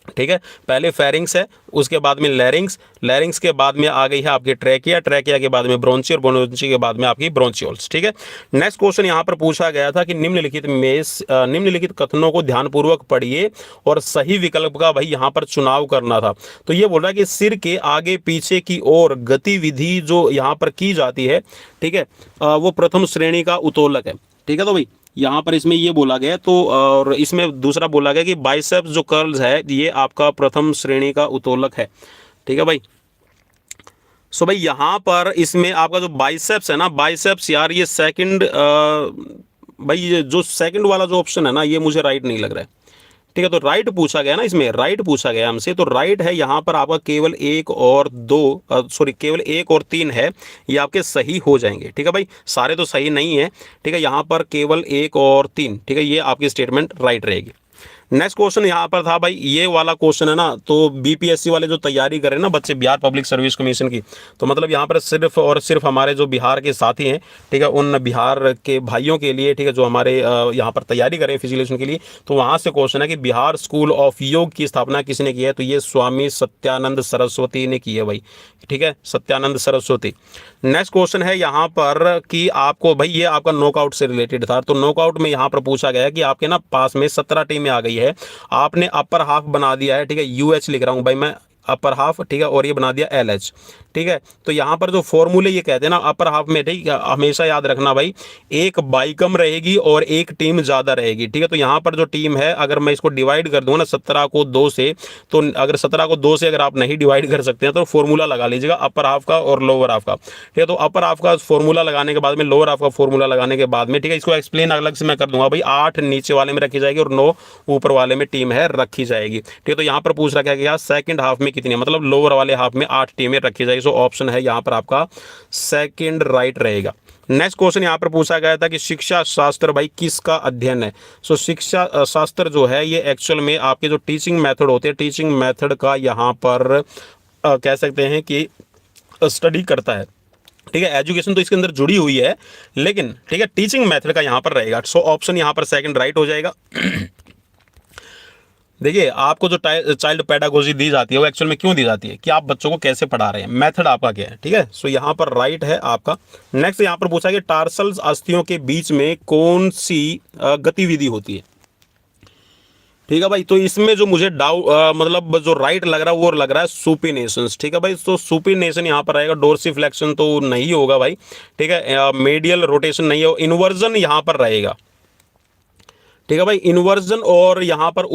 ठीक है। पहले फेरिंग्स है, उसके बाद में लैरिंग्स, लैरिंग्स के बाद में आ गई है आपकी ट्रैकिया, ट्रैकिया के बाद में ब्रोंची, और ब्रोंची के बाद में आपकी ब्रोंचियोल्स, ठीक है। नेक्स्ट क्वेश्चन यहाँ पर पूछा गया था कि निम्नलिखित कथनों को ध्यानपूर्वक पढ़िए और सही विकल्प का भाई यहाँ पर चुनाव करना था। तो ये बोल रहा है कि सिर के आगे पीछे की ओर गतिविधि जो यहाँ पर की जाती है, ठीक है, वो प्रथम श्रेणी का उत्तोलक है, ठीक है। तो भाई यहाँ पर इसमें ये बोला गया, तो और इसमें दूसरा बोला गया कि बाइसेप्स जो कर्ल्स है ये आपका प्रथम श्रेणी का उत्तोलक है, ठीक है भाई। सो भाई यहाँ पर इसमें आपका जो बाइसेप्स है ना, बाइसेप्स यार ये सेकंड, भाई ये जो सेकंड वाला जो ऑप्शन है ना ये मुझे राइट नहीं लग रहा है, ठीक है। तो राइट पूछा गया ना, इसमें राइट पूछा गया हमसे, तो राइट है यहाँ पर आपका केवल 1 और 2, सॉरी केवल 1 और 3 है, ये आपके सही हो जाएंगे, ठीक है भाई। सारे तो सही नहीं है, ठीक है। यहाँ पर केवल 1 और 3, ठीक है, ये आपकी स्टेटमेंट राइट रहेगी। नेक्स्ट क्वेश्चन यहाँ पर था भाई, ये वाला क्वेश्चन है ना, तो बीपीएससी वाले जो तैयारी कर रहे हैं ना बच्चे बिहार पब्लिक सर्विस कमीशन की, तो मतलब यहाँ पर सिर्फ और सिर्फ हमारे जो बिहार के साथी हैं, ठीक है, उन बिहार के भाइयों के लिए, ठीक है, जो हमारे यहाँ पर तैयारी कर रहे हैं फिजिलेशन के लिए, तो वहाँ से क्वेश्चन है कि बिहार स्कूल ऑफ योग की स्थापना किसने की है, तो ये स्वामी सत्यानंद सरस्वती ने की है भाई, ठीक है, सत्यानंद सरस्वती। नेक्स्ट क्वेश्चन है यहाँ पर कि आपको भाई, ये आपका नॉकआउट से रिलेटेड था, तो नॉकआउट में यहाँ पर पूछा गया है कि आपके ना पास में 17 टीमें आ गई है, आपने अपर हाफ बना दिया है, ठीक है, यूएच लिख रहा हूं भाई मैं, अपर हाफ, ठीक है, और ये बना दिया एलएच, ठीक है। तो यहाँ पर जो फॉर्मूले ये कहते हैं ना अपर हाफ में, ठीक है, हमेशा याद रखना भाई, एक बाई कम रहेगी और एक टीम ज़्यादा रहेगी, ठीक है। तो यहाँ पर जो टीम है, अगर मैं इसको डिवाइड कर दूँ ना 17 को 2 से, तो अगर 17 को 2 से अगर आप नहीं डिवाइड कर सकते हैं तो फॉर्मूला लगा लीजिएगा अपर हाफ का और लोअर हाफ का, ठीक है। तो अपर हाफ का फॉर्मूला लगाने के बाद में, लोअर हाफ का फॉर्मूला लगाने के बाद में, ठीक है, इसको एक्सप्लेन अलग से मैं कर दूंगा भाई। 8 नीचे वाले में रखी जाएगी और 9 ऊपर वाले में टीम है रखी जाएगी, ठीक है। तो यहाँ पर पूछ रखा गया सेकंड हाफ में कितनी, मतलब लोअर वाले हाफ में 8 टीमें रखी जाएगी। सो ऑप्शन है यहाँ पर आपका सेकंड राइट रहेगा। नेक्स्ट क्वेश्चन यहाँ पर पूछा गया था कि शिक्षा शास्त्र भाई किसका अध्ययन है। सो शिक्षा शास्त्र जो है ये एक्चुअल में आपके जो टीचिंग मेथड होते हैं, टीचिंग मेथड का यहाँ पर कह सकते हैं कि स्टडी करता है, ठीक है। एजुकेशन तो इसके अंदर जुड़ी हुई है, लेकिन ठीक है टीचिंग मेथड का यहाँ पर रहेगा। सो ऑप्शन यहाँ पर सेकंड राइट हो जाएगा। देखिए आपको जो चाइल्ड पेडागोजी दी जाती है वो एक्चुअल में क्यों दी जाती है, कि आप बच्चों को कैसे पढ़ा रहे हैं, मेथड आपका क्या है, ठीक है। सो यहाँ पर राइट है आपका। नेक्स्ट यहाँ पर पूछा कि टार्सल्स अस्थियों के बीच में कौन सी गतिविधि होती है, ठीक है भाई। तो इसमें जो मुझे डाउट मतलब जो राइट लग रहा है वो लग रहा है सुपिनेशन, ठीक है भाई। तो सुपिनेशन यहाँ पर आएगा, डोर्सिफ्लेक्शन तो नहीं होगा भाई, ठीक है, मेडियल रोटेशन नहीं है, इन्वर्जन यहाँ पर रहेगा, ठीक है भाई, इन्वर्जन और यहाँ पर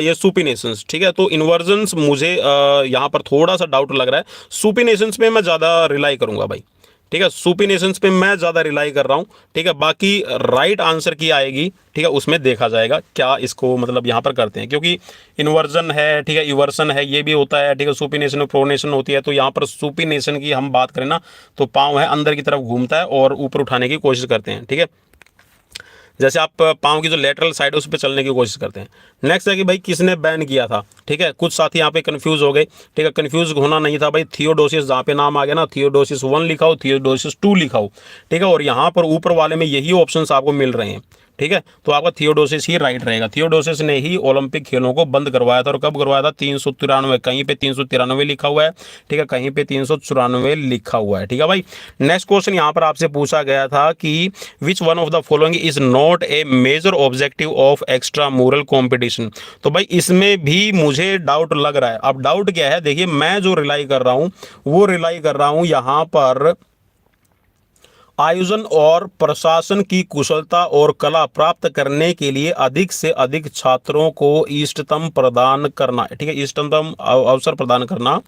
ये सुपिनेशंस, ठीक है। तो इन्वर्जन्स मुझे यहाँ पर थोड़ा सा डाउट लग रहा है, सुपिनेशंस पे मैं ज़्यादा रिलाई करूँगा भाई, ठीक है, सुपिनेशंस पे मैं ज़्यादा रिलाई कर रहा हूँ, ठीक है। बाकी राइट आंसर की आएगी, ठीक है, उसमें देखा जाएगा क्या इसको मतलब यहाँ पर करते हैं, क्योंकि इन्वर्जन है, ठीक है, इवर्सन है, ये भी होता है, ठीक है, सुपिनेशन और प्रोनेशन होती है। तो यहाँ पर सुपिनेशन की हम बात करें ना तो पाँव है अंदर की तरफ घूमता है और ऊपर उठाने की कोशिश करते हैं, ठीक है, जैसे आप पाँव की जो लेटरल साइड है उस पर चलने की कोशिश करते हैं। नेक्स्ट है कि भाई किसने बैन किया था, ठीक है। कुछ साथी यहाँ पे कंफ्यूज हो गए, ठीक है, कंफ्यूज होना नहीं था भाई। थियोडोसिस जहाँ पे नाम आ गया ना, थियोडोसिस 1 लिखा हो, थियोडोसिस 2 लिखा हो, ठीक है, और यहाँ पर ऊपर वाले में यही ऑप्शंस आपको मिल रहे हैं, ठीक है। तो आपका थियोडोसिस ही राइट रहेगा। थियोडोसिस ने ही ओलंपिक खेलों को बंद करवाया था, और कब करवाया था, 393, कहीं पे 393 लिखा हुआ है, ठीक है, कहीं पे 394 लिखा हुआ है, ठीक है भाई। नेक्स्ट क्वेश्चन यहाँ पर आपसे पूछा गया था कि which one of the following is not a major objective of extra mural competition. तो भाई इसमें भी मुझे डाउट लग रहा है। अब डाउट क्या है, देखिए मैं जो रिलाई कर रहा हूँ वो रिलाई कर रहा हूँ यहाँ पर आयोजन और प्रशासन की कुशलता और कला प्राप्त करने के लिए अधिक से अधिक छात्रों को इष्टतम प्रदान करना, ठीक है, इष्टतम अवसर प्रदान करना,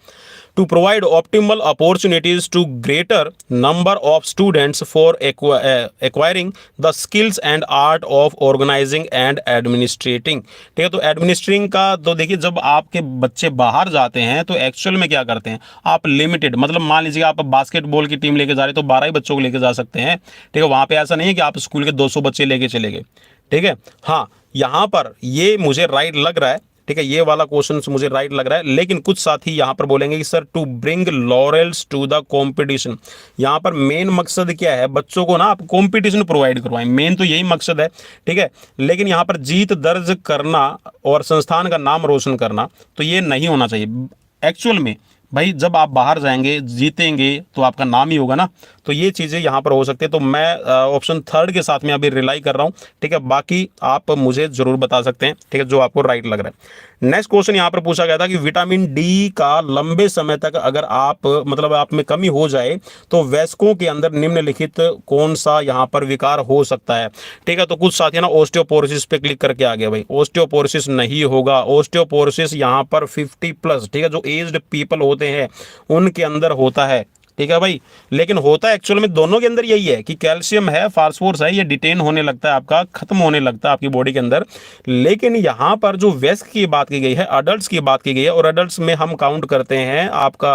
to provide optimal opportunities to greater number of students for acquiring the skills and art of organising and administrating, ठीक है। तो एडमिनिस्ट्रेटिंग का तो देखिए जब आपके बच्चे बाहर जाते हैं तो एक्चुअल में क्या करते हैं, आप लिमिटेड, मतलब मान लीजिए आप बास्केटबॉल की टीम लेके जा रहे हैं तो 12 ही बच्चों को लेके जा सकते हैं। ठीक है, वहां पे ऐसा नहीं है कि आप स्कूल के 200 बच्चे लेके चले गए। ठीक है, हाँ यहाँ पर ये मुझे राइट लग रहा है। ठीक है, ये वाला क्वेश्चन मुझे राइट लग रहा है, लेकिन कुछ साथी यहाँ पर बोलेंगे कि sir to bring laurels to the competition, यहाँ पर मेन मकसद क्या है, बच्चों को ना आप कंपटीशन प्रोवाइड करवाएं, मेन तो यही मकसद है। ठीक है, लेकिन यहाँ पर जीत दर्ज करना और संस्थान का नाम रोशन करना, तो ये नहीं होना चाहिए। एक्चुअल में भाई जब आप बाहर जाएंगे जीतेंगे तो आपका नाम ही होगा ना, तो ये चीज़ें यहाँ पर हो सकती है। तो मैं ऑप्शन थर्ड के साथ में अभी रिलाई कर रहा हूँ। ठीक है, बाकी आप मुझे ज़रूर बता सकते हैं। ठीक है, जो आपको राइट लग रहा है। नेक्स्ट क्वेश्चन यहाँ पर पूछा गया था कि विटामिन डी का लंबे समय तक अगर आप मतलब आप में कमी हो जाए तो वयस्कों के अंदर निम्नलिखित कौन सा यहाँ पर विकार हो सकता है। ठीक है, तो कुछ साथी ना ऑस्टियोपोरोसिस पे क्लिक करके आ गया। भाई ऑस्टियोपोरोसिस नहीं होगा, ऑस्टियोपोरोसिस यहाँ पर 50+, ठीक है, जो एज्ड पीपल होते हैं उनके अंदर होता है। ठीक है भाई, लेकिन होता एक्चुअल में दोनों के अंदर यही है कि कैल्शियम है, फास्फोरस है, ये डिटेन होने लगता है, आपका खत्म होने लगता है आपकी बॉडी के अंदर। लेकिन यहाँ पर जो वयस्क की बात की गई है, अडल्ट्स की बात की गई है, और अडल्ट्स में हम काउंट करते हैं आपका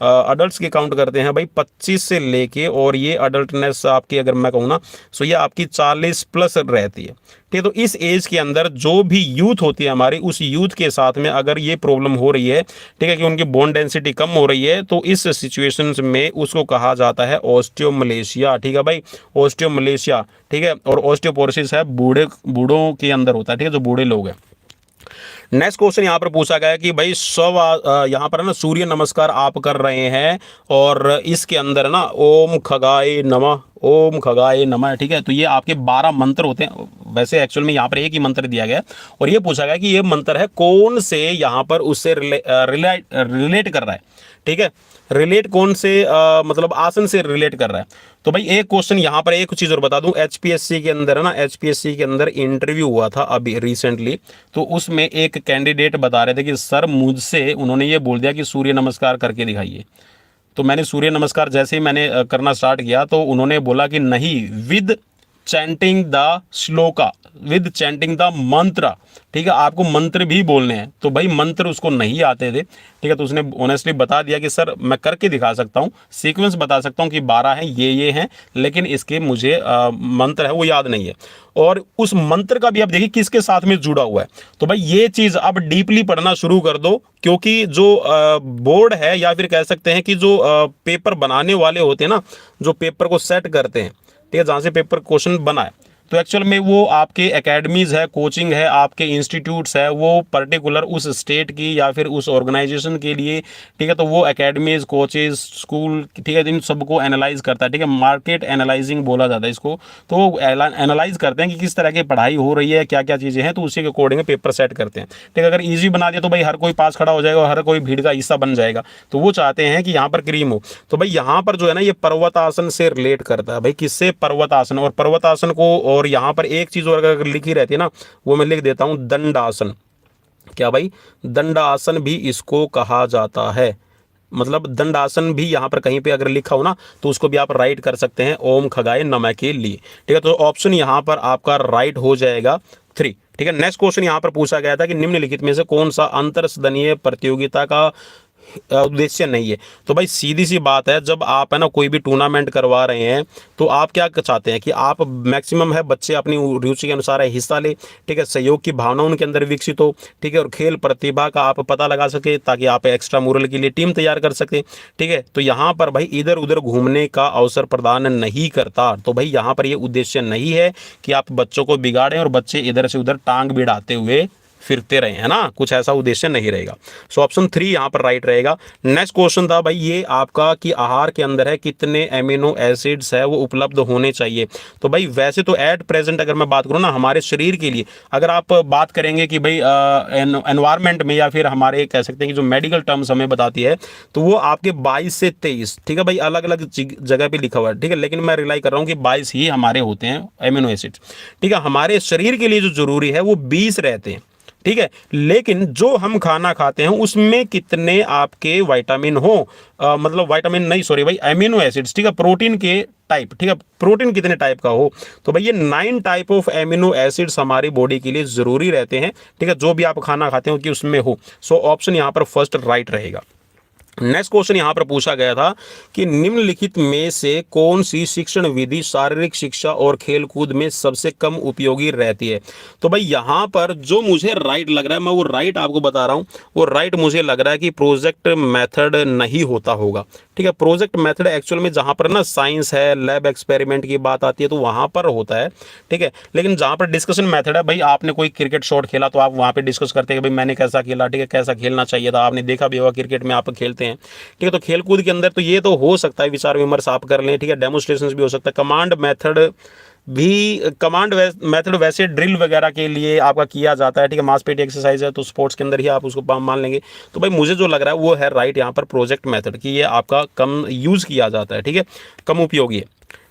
अडल्ट्स की काउंट करते हैं भाई 25 से लेके, और ये अडल्टनेस आपकी अगर मैं कहूँ ना सो ये आपकी 40+ रहती है। ठीक है, तो इस एज के अंदर जो भी यूथ होती है हमारी, उस यूथ के साथ में अगर ये प्रॉब्लम हो रही है, ठीक है, कि उनकी बोन डेंसिटी कम हो रही है, तो इस सिचुएशन में उसको कहा जाता है ऑस्टियोमलेशिया। ठीक है भाई, ऑस्टियोमलेशिया। ठीक है, और ऑस्टियोपोरोसिस है बूढ़ों के अंदर होता है। ठीक है, जो बूढ़े लोग हैं। नेक्स्ट क्वेश्चन यहाँ पर पूछा गया कि भाई यहाँ पर ना सूर्य नमस्कार आप कर रहे हैं और इसके अंदर ना ओम खगाय नमः, ओम खगाय नमः। ठीक है, तो ये आपके 12 मंत्र होते हैं। वैसे एक्चुअल में यहाँ पर एक ही मंत्र दिया गया है, और ये पूछा गया कि ये मंत्र है कौन से यहाँ पर उससे रिलेट कर रहा है। ठीक है, रिलेट कौन से मतलब आसन से रिलेट कर रहा है। तो भाई एक क्वेश्चन यहाँ पर एक चीज़ और बता दूं, एचपीएससी के अंदर ना, एचपीएससी के अंदर इंटरव्यू हुआ था अभी रिसेंटली, तो उसमें एक कैंडिडेट बता रहे थे कि सर मुझसे उन्होंने ये बोल दिया कि सूर्य नमस्कार करके दिखाइए। तो मैंने सूर्य नमस्कार जैसे ही मैंने करना स्टार्ट किया तो उन्होंने बोला कि नहीं, with chanting the shloka, with chanting the मंत्र। ठीक है, आपको मंत्र भी बोलने हैं। तो भाई मंत्र उसको नहीं आते थे। ठीक है, तो उसने ऑनेस्टली बता दिया कि सर मैं करके दिखा सकता हूँ, सीक्वेंस बता सकता हूँ कि 12 हैं, ये हैं, लेकिन इसके मुझे मंत्र है वो याद नहीं है। और उस मंत्र का भी आप देखिए किसके साथ में जुड़ा हुआ है। तो भाई ये चीज़ अब डीपली पढ़ना शुरू कर दो, क्योंकि जो बोर्ड है या फिर कह सकते हैं कि जो पेपर बनाने वाले होते हैं ना, जो पेपर को सेट करते हैं, ठीक है, जहाँ से पेपर क्वेश्चन बना है, तो एक्चुअल में वो आपके एकेडमीज़ है, कोचिंग है, आपके इंस्टीट्यूट्स है, वो पर्टिकुलर उस स्टेट की या फिर उस ऑर्गेनाइजेशन के लिए। ठीक है, तो वो एकेडमीज़, कोचेज, स्कूल, ठीक है, इन सबको एनालाइज करता है। ठीक है, मार्केट एनालाइजिंग बोला जाता है इसको। तो वो एनालाइज करते हैं कि किस तरह की पढ़ाई हो रही है, क्या क्या चीज़ें हैं, तो उसी के अकॉर्डिंग पेपर सेट करते हैं। ठीक है, अगर ईजी बना दिया तो भाई हर कोई पास खड़ा हो जाएगा और हर कोई भीड़ का हिस्सा बन जाएगा। तो वो चाहते हैं कि यहाँ पर क्रीम हो। तो भाई यहाँ पर जो है ना, ये पर्वतासन से रिलेट करता है। भाई किससे? पर्वतासन। और पर्वतासन को, और यहाँ पर एक चीज़ और अगर लिखी रहती है ना, वो मैं लिख देता हूँ, दंडासन। क्या भाई? दंडासन भी इसको कहा जाता है। मतलब दंडासन भी यहाँ पर कहीं पे अगर लिखा हो ना, तो उसको भी आप राइट कर सकते हैं ओम खगाय नमः के लिए। ठीक है, तो ऑप्शन यहाँ पर आपका राइट हो जाएगा 3। ठीक है, नेक्स्ट क्वेश्चन यहाँ पर पूछा गया था कि निम्नलिखित में से कौन सा अंतरसदनीय प्रतियोगिता का उद्देश्य नहीं है। तो भाई सीधी सी बात है, जब आप है ना कोई भी टूर्नामेंट करवा रहे हैं, तो आप क्या चाहते हैं कि आप मैक्सिमम है बच्चे अपनी रुचि के अनुसार हिस्सा ले। ठीक है, सहयोग की भावना उनके अंदर विकसित हो। ठीक है, और खेल प्रतिभा का आप पता लगा सके, ताकि आप एक्स्ट्रा मुरल के लिए टीम तैयार कर सके। ठीक है, तो यहाँ पर भाई इधर उधर घूमने का अवसर प्रदान नहीं करता। तो भाई यहाँ पर ये उद्देश्य नहीं है कि आप बच्चों को बिगाड़ें और बच्चे इधर से उधर टांग भिड़ाते हुए फिरते रहे, है ना, कुछ ऐसा उद्देश्य नहीं रहेगा। सो ऑप्शन 3 यहाँ पर राइट रहेगा। नेक्स्ट क्वेश्चन था भाई ये आपका कि आहार के अंदर है कितने एमिनो एसिड्स है वो उपलब्ध होने चाहिए। तो भाई वैसे तो एट प्रेजेंट अगर मैं बात करूँ ना, हमारे शरीर के लिए अगर आप बात करेंगे कि भाई एनवायरमेंट में, या फिर हमारे कह सकते हैं कि जो मेडिकल टर्म्स हमें बताती है, तो वो आपके 22 से 23, ठीक है भाई, अलग अलग जगह पे लिखा हुआ है। ठीक है, लेकिन मैं रिलाई कर रहा हूँ कि 22 ही हमारे होते हैं एमिनो एसिड्स। ठीक है, हमारे शरीर के लिए जो जरूरी है वो 20 रहते हैं। ठीक है, लेकिन जो हम खाना खाते हैं उसमें कितने आपके विटामिन हो, मतलब विटामिन नहीं, सॉरी भाई, एमिनो एसिड्स। ठीक है, प्रोटीन के टाइप। ठीक है, प्रोटीन कितने टाइप का हो, तो भाई ये 9 टाइप ऑफ एमिनो एसिड्स हमारी बॉडी के लिए जरूरी रहते हैं। ठीक है, जो भी आप खाना खाते हो कि उसमें हो। सो ऑप्शन यहाँ पर फर्स्ट राइट रहेगा। नेक्स्ट क्वेश्चन यहाँ पर पूछा गया था कि निम्नलिखित में से कौन सी शिक्षण विधि शारीरिक शिक्षा और खेलकूद में सबसे कम उपयोगी रहती है। तो भाई यहाँ पर जो मुझे राइट लग रहा है, मैं वो राइट आपको बता रहा हूँ, वो राइट मुझे लग रहा है कि प्रोजेक्ट मेथड नहीं होता होगा। ठीक है, प्रोजेक्ट मेथड एक्चुअल में जहाँ पर ना साइंस है, लैब एक्सपेरिमेंट की बात आती है तो वहाँ पर होता है। ठीक है, लेकिन जहाँ पर डिस्कशन मेथड है, भाई आपने कोई क्रिकेट शॉट खेला तो आप वहाँ पे डिस्कस करते हैं कि भाई मैंने कैसा खेला, ठीक है, कैसा खेलना चाहिए था, आपने देखा भी होगा क्रिकेट में आप खेलते हैं। ठीक है, तो खेलकूद के अंदर तो ये तो हो सकता है विचार विमर्श आप कर लें। ठीक है, डेमोस्ट्रेशन भी हो सकता है। कमांड मेथड भी, कमांड मेथड वैसे ड्रिल वगैरह के लिए आपका किया जाता है। ठीक है, मांसपेशी एक्सरसाइज है तो स्पोर्ट्स के अंदर ही आप उसको मान लेंगे। तो भाई मुझे जो लग रहा है वो है राइट यहाँ पर प्रोजेक्ट मेथड कि ये आपका कम यूज़ किया जाता है। ठीक है, कम उपयोगी है।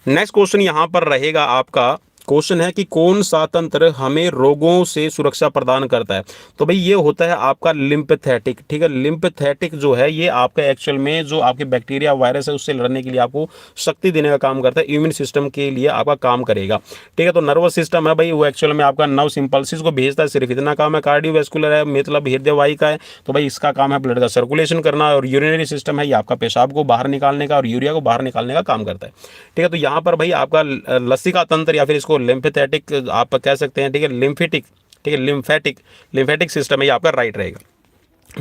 नेक्स्ट क्वेश्चन यहाँ पर रहेगा आपका, क्वेश्चन है कि कौन सा तंत्र हमें रोगों से सुरक्षा प्रदान करता है। तो भाई ये होता है आपका लिम्फेथेटिक। ठीक है, लिम्फेथेटिक जो है ये आपका एक्चुअल में जो आपके बैक्टीरिया वायरस है उससे लड़ने के लिए आपको शक्ति देने का काम करता है, इम्यून सिस्टम के लिए आपका काम करेगा। ठीक है, तो नर्वस सिस्टम है भाई वो एक्चुअल में आपका नर्व इंपल्सिस को भेजता है, सिर्फ इतना काम है। कार्डियोवैस्कुलर है मतलब हृदय वाहिका है, तो भाई इसका काम है ब्लड का सर्कुलेशन करना। और यूरिनरी सिस्टम है ये आपका पेशाब को बाहर निकालने का और यूरिया को बाहर निकालने का काम करता है। ठीक है, तो यहाँ पर भाई आपका लसिका तंत्र या फिर इसको लिम्फेथेटिक आप कह सकते हैं। ठीक है, लिम्फेटिक, ठीक है, लिम्फेटिक सिस्टम है ये आपका राइट रहेगा।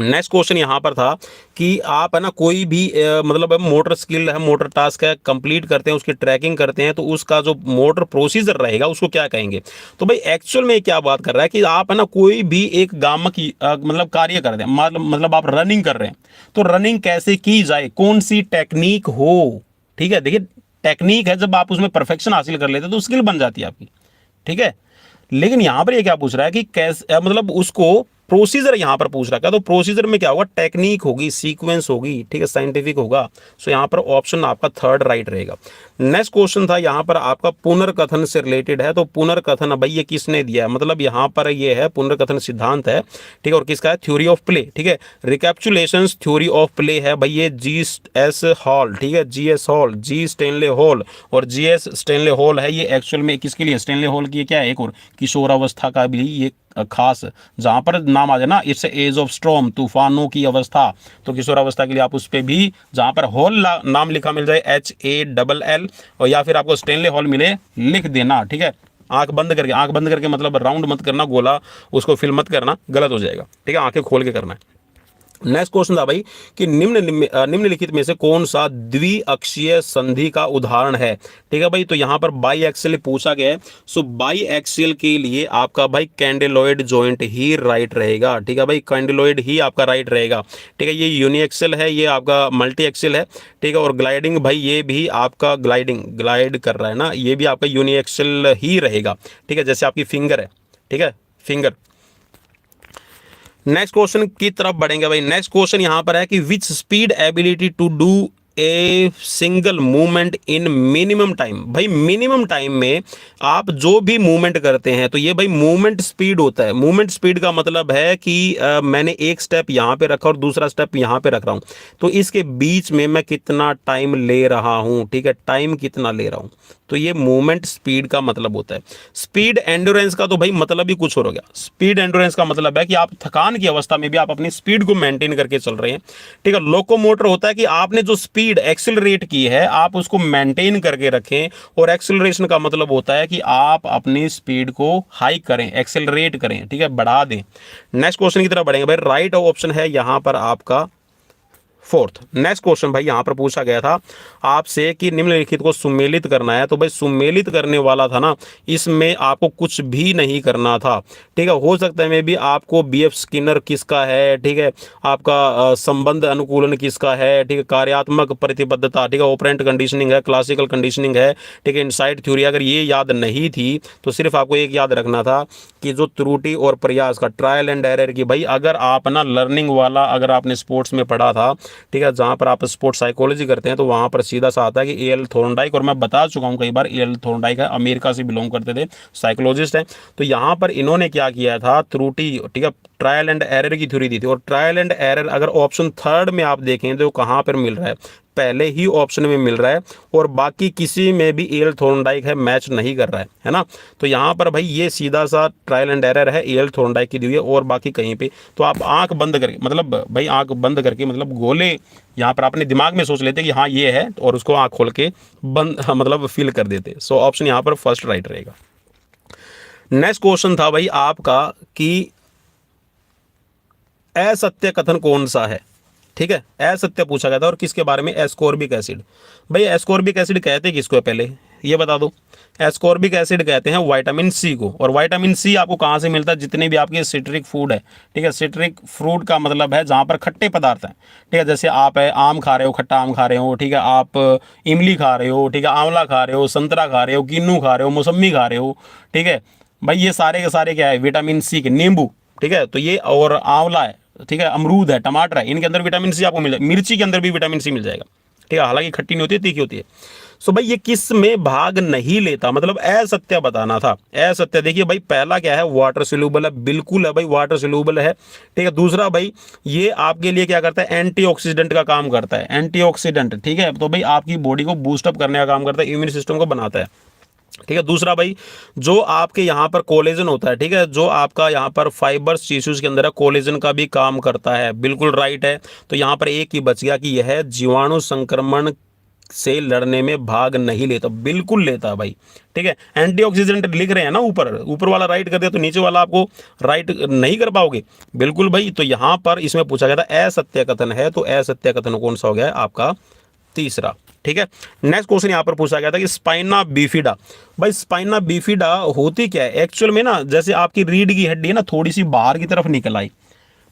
नेक्स्ट क्वेश्चन यहाँ पर था कि आप है ना कोई भी मतलब मोटर स्किल है, मोटर टास्क है, कंप्लीट करते हैं, उसकी ट्रैकिंग करते हैं तो उसका जो मोटर प्रोसीजर रहेगा उसको क्या कहेंगे। तो भाई एक्चुअल में क्या बात कर रहा है कि आप है ना कोई भी एक गामक मतलब कार्य कर रहे हैं, मतलब आप रनिंग कर रहे हैं तो रनिंग कैसे की जाए, कौन सी टेक्निक हो। ठीक है, देखिए टेक्निक है, जब आप उसमें परफेक्शन हासिल कर लेते हैं तो स्किल बन जाती है आपकी। ठीक है, लेकिन यहां पर ये क्या पूछ रहा है कि कैसे, मतलब उसको प्रोसीजर यहां पर पूछ रहा है। तो प्रोसीजर में क्या होगा, टेक्निक होगी, सीक्वेंस होगी। ठीक है, साइंटिफिक होगा। सो यहां पर ऑप्शन आपका थर्ड राइट रहेगा। नेक्स्ट क्वेश्चन था यहां पर आपका पुनर्कथन से रिलेटेड है। तो पुनर्कथन भाई ये किसने दिया है, मतलब यहां पर ये है पुनर्कथन सिद्धांत है। ठीक है, और किसका है, थ्योरी ऑफ प्ले। ठीक है, रिकैप्चुलेशंस थ्योरी ऑफ प्ले है भाई ये GS हॉल। ठीक है, GS हॉल, जी स्टेनले हॉल और GS स्टेनले हॉल है। ये एक्चुअल में किसके लिए, स्टेनले हॉल की क्या है, एक और किशोरावस्था का भी ये खास, जहां पर नाम आ जाए ना इट्स एज ऑफ स्टॉर्म, तूफानों की अवस्था, तो किशोरावस्था के लिए आप उस पर भी जहां पर हॉल नाम लिखा मिल जाए HALL और या फिर आपको स्टेनले हॉल मिले लिख देना। ठीक है, आंख बंद करके मतलब राउंड मत करना, गोला उसको फिल मत करना, गलत हो जाएगा। ठीक है, आंखें खोल के करना है। नेक्स्ट क्वेश्चन था भाई कि निम्नलिखित में से कौन सा द्विअक्षीय संधि का उदाहरण है। ठीक है भाई, तो यहां पर बाई एक्सियल पूछा गया है। सो बाई एक्सियल के लिए आपका भाई कैंडेलॉइड जॉइंट ही राइट रहेगा। ठीक है भाई, कैंडेलॉइड ही आपका राइट रहेगा। ठीक है, ये यूनिएक्सियल है, ये आपका मल्टी एक्सियल है। ठीक है, और ग्लाइडिंग भाई ये भी आपका ग्लाइड कर रहा है ना, ये भी आपका यूनिएक्सियल ही रहेगा। ठीक है, जैसे आपकी फिंगर है। ठीक है, फिंगर। नेक्स्ट क्वेश्चन की तरफ बढ़ेंगे भाई। नेक्स्ट क्वेश्चन यहां पर है कि which speed ability to do a single movement in minimum time. भाई मिनिमम टाइम में आप जो भी मूवमेंट करते हैं तो ये भाई मूवमेंट स्पीड होता है। मूवमेंट स्पीड का मतलब है कि मैंने एक स्टेप यहां पे रखा और दूसरा स्टेप यहां पे रख रहा हूं, तो इसके बीच में मैं कितना टाइम ले रहा हूं। ठीक है, टाइम कितना ले रहा हूं, तो ये मूवमेंट स्पीड का मतलब होता है। स्पीड एंड्योरेंस का तो भाई मतलब ही कुछ और हो गया। स्पीड एंड्योरेंस का मतलब है कि आप थकान की अवस्था में भी आप अपनी स्पीड को मेंटेन करके चल रहे हैं। ठीक है, लोकोमोटर होता है कि आपने जो स्पीड एक्सेलरेट की है आप उसको मेंटेन करके रखें, और एक्सेलरेशन का मतलब होता है कि आप अपनी स्पीड को हाई करें, एक्सेलरेट करें। ठीक है, बढ़ा दें। नेक्स्ट क्वेश्चन की तरफ बढ़ेंगे भाई। राइट ऑप्शन है यहां पर आपका फोर्थ। नेक्स्ट क्वेश्चन भाई यहां पर पूछा गया था आपसे कि निम्नलिखित को सुमेलित करना है। तो भाई सुमेलित करने वाला था ना, इसमें आपको कुछ भी नहीं करना था। ठीक है, हो सकता है मे भी आपको BF स्किनर किसका है, ठीक है, आपका संबंध अनुकूलन किसका है, ठीक है, कार्यात्मक प्रतिबद्धता, ठीक है, ऑपरेंट कंडीशनिंग है, क्लासिकल कंडीशनिंग है, ठीक है, इनसाइट थ्योरी, अगर ये याद नहीं थी तो सिर्फ आपको एक याद रखना था कि जो त्रुटि और प्रयास का ट्रायल एंड एरर की। भाई अगर आप ना लर्निंग वाला अगर आपने स्पोर्ट्स में पढ़ा था, ठीक है, जहां पर आप स्पोर्ट्स साइकोलॉजी करते हैं तो वहां पर सीधा सा आता है कि A.L. थॉर्नडाइक, और मैं बता चुका हूं कई बार A.L. थॉर्नडाइक है, अमेरिका से बिलोंग करते थे, साइकोलॉजिस्ट हैं। तो यहां पर इन्होंने क्या किया था, त्रुटि, ठीक है, ट्रायल एंड एरर की थ्योरी दी थी। और ट्रायल एंड एरर अगर ऑप्शन थर्ड में आप देखें तो कहाँ पर मिल रहा है, पहले ही ऑप्शन में मिल रहा है, और बाकी किसी में भी एल थॉर्नडाइक है, मैच नहीं कर रहा है ना। तो यहाँ पर भाई ये सीधा सा ट्रायल एंड एरर है, एल थॉर्नडाइक की दी हुई है, और बाकी कहीं पे। तो आप आंख बंद करके, मतलब भाई आंख बंद करके, मतलब गोले यहाँ पर अपने दिमाग में सोच लेते कि हाँ ये है, और उसको आंख खोल के बंद मतलब फिल कर देते। सो ऑप्शन यहाँ पर फर्स्ट राइट रहेगा। नेक्स्ट क्वेश्चन था भाई आपका कि असत्य कथन कौन सा है, ठीक है। असत्य पूछा गया था, और किसके बारे में, एस्कोर्बिक एसिड। भाई एस्कोर्बिक एसिड कहते किसको है, पहले ये बता दो। एस्कोर्बिक एसिड कहते हैं विटामिन सी को, और विटामिन सी आपको कहाँ से मिलता है, जितने भी आपके सिट्रिक फूड है, ठीक है। सिट्रिक फ्रूट का मतलब है जहाँ पर खट्टे पदार्थ हैं, ठीक है। जैसे आप है आम खा रहे हो, खट्टा आम खा रहे हो, ठीक है, आप इमली खा रहे हो, ठीक है, आंवला खा रहे हो, संतरा खा रहे हो, किन्नू खा रहे हो, मौसम्मी खा रहे हो, ठीक है। भाई ये सारे के सारे क्या है, विटामिन सी के, नींबू, ठीक है। तो ये और आंवला है, ठीक है, अमरूद है, टमाटर है, इनके अंदर विटामिन सी आपको मिल जाएगा। मिर्ची के अंदर भी विटामिन सी मिल जाएगा, ठीक है। हालांकि खट्टी नहीं होती है, तीखी होती है। सो भाई ये किस में भाग नहीं लेता, मतलब असत्य बताना था। असत्य देखिए भाई, पहला क्या है, वाटर सोल्यूबल है, बिल्कुल है भाई, वाटर सोल्यूबल है, ठीक है। दूसरा भाई ये आपके लिए क्या करता है, एंटीऑक्सीडेंट का काम करता है, एंटीऑक्सीडेंट, ठीक है। तो भाई आपकी बॉडी को बूस्टअप करने का काम करता है, इम्यून सिस्टम को बनाता है, ठीक है। दूसरा भाई जो आपके यहाँ पर कोलेजन होता है, ठीक है, जो आपका यहाँ पर फाइबर्स टिश्यूज के अंदर है, कोलेजन का भी काम करता है, बिल्कुल राइट है। तो यहाँ पर एक ही बच गया कि यह जीवाणु संक्रमण से लड़ने में भाग नहीं लेता, बिल्कुल लेता है भाई, ठीक है। एंटीऑक्सीडेंट लिख रहे हैं ना, ऊपर वाला राइट कर दिया तो नीचे वाला आपको राइट नहीं कर पाओगे, बिल्कुल भाई। तो यहाँ पर इसमें पूछा गया था असत्य कथन है, तो असत्य कथन कौन सा हो गया है आपका, तीसरा, ठीक है। नेक्स्ट क्वेश्चन यहाँ पर पूछा गया था कि स्पाइना बिफिडा। भाई स्पाइना बिफिडा होती क्या है एक्चुअल में ना, जैसे आपकी रीढ़ की हड्डी है ना, थोड़ी सी बाहर की तरफ निकल आई,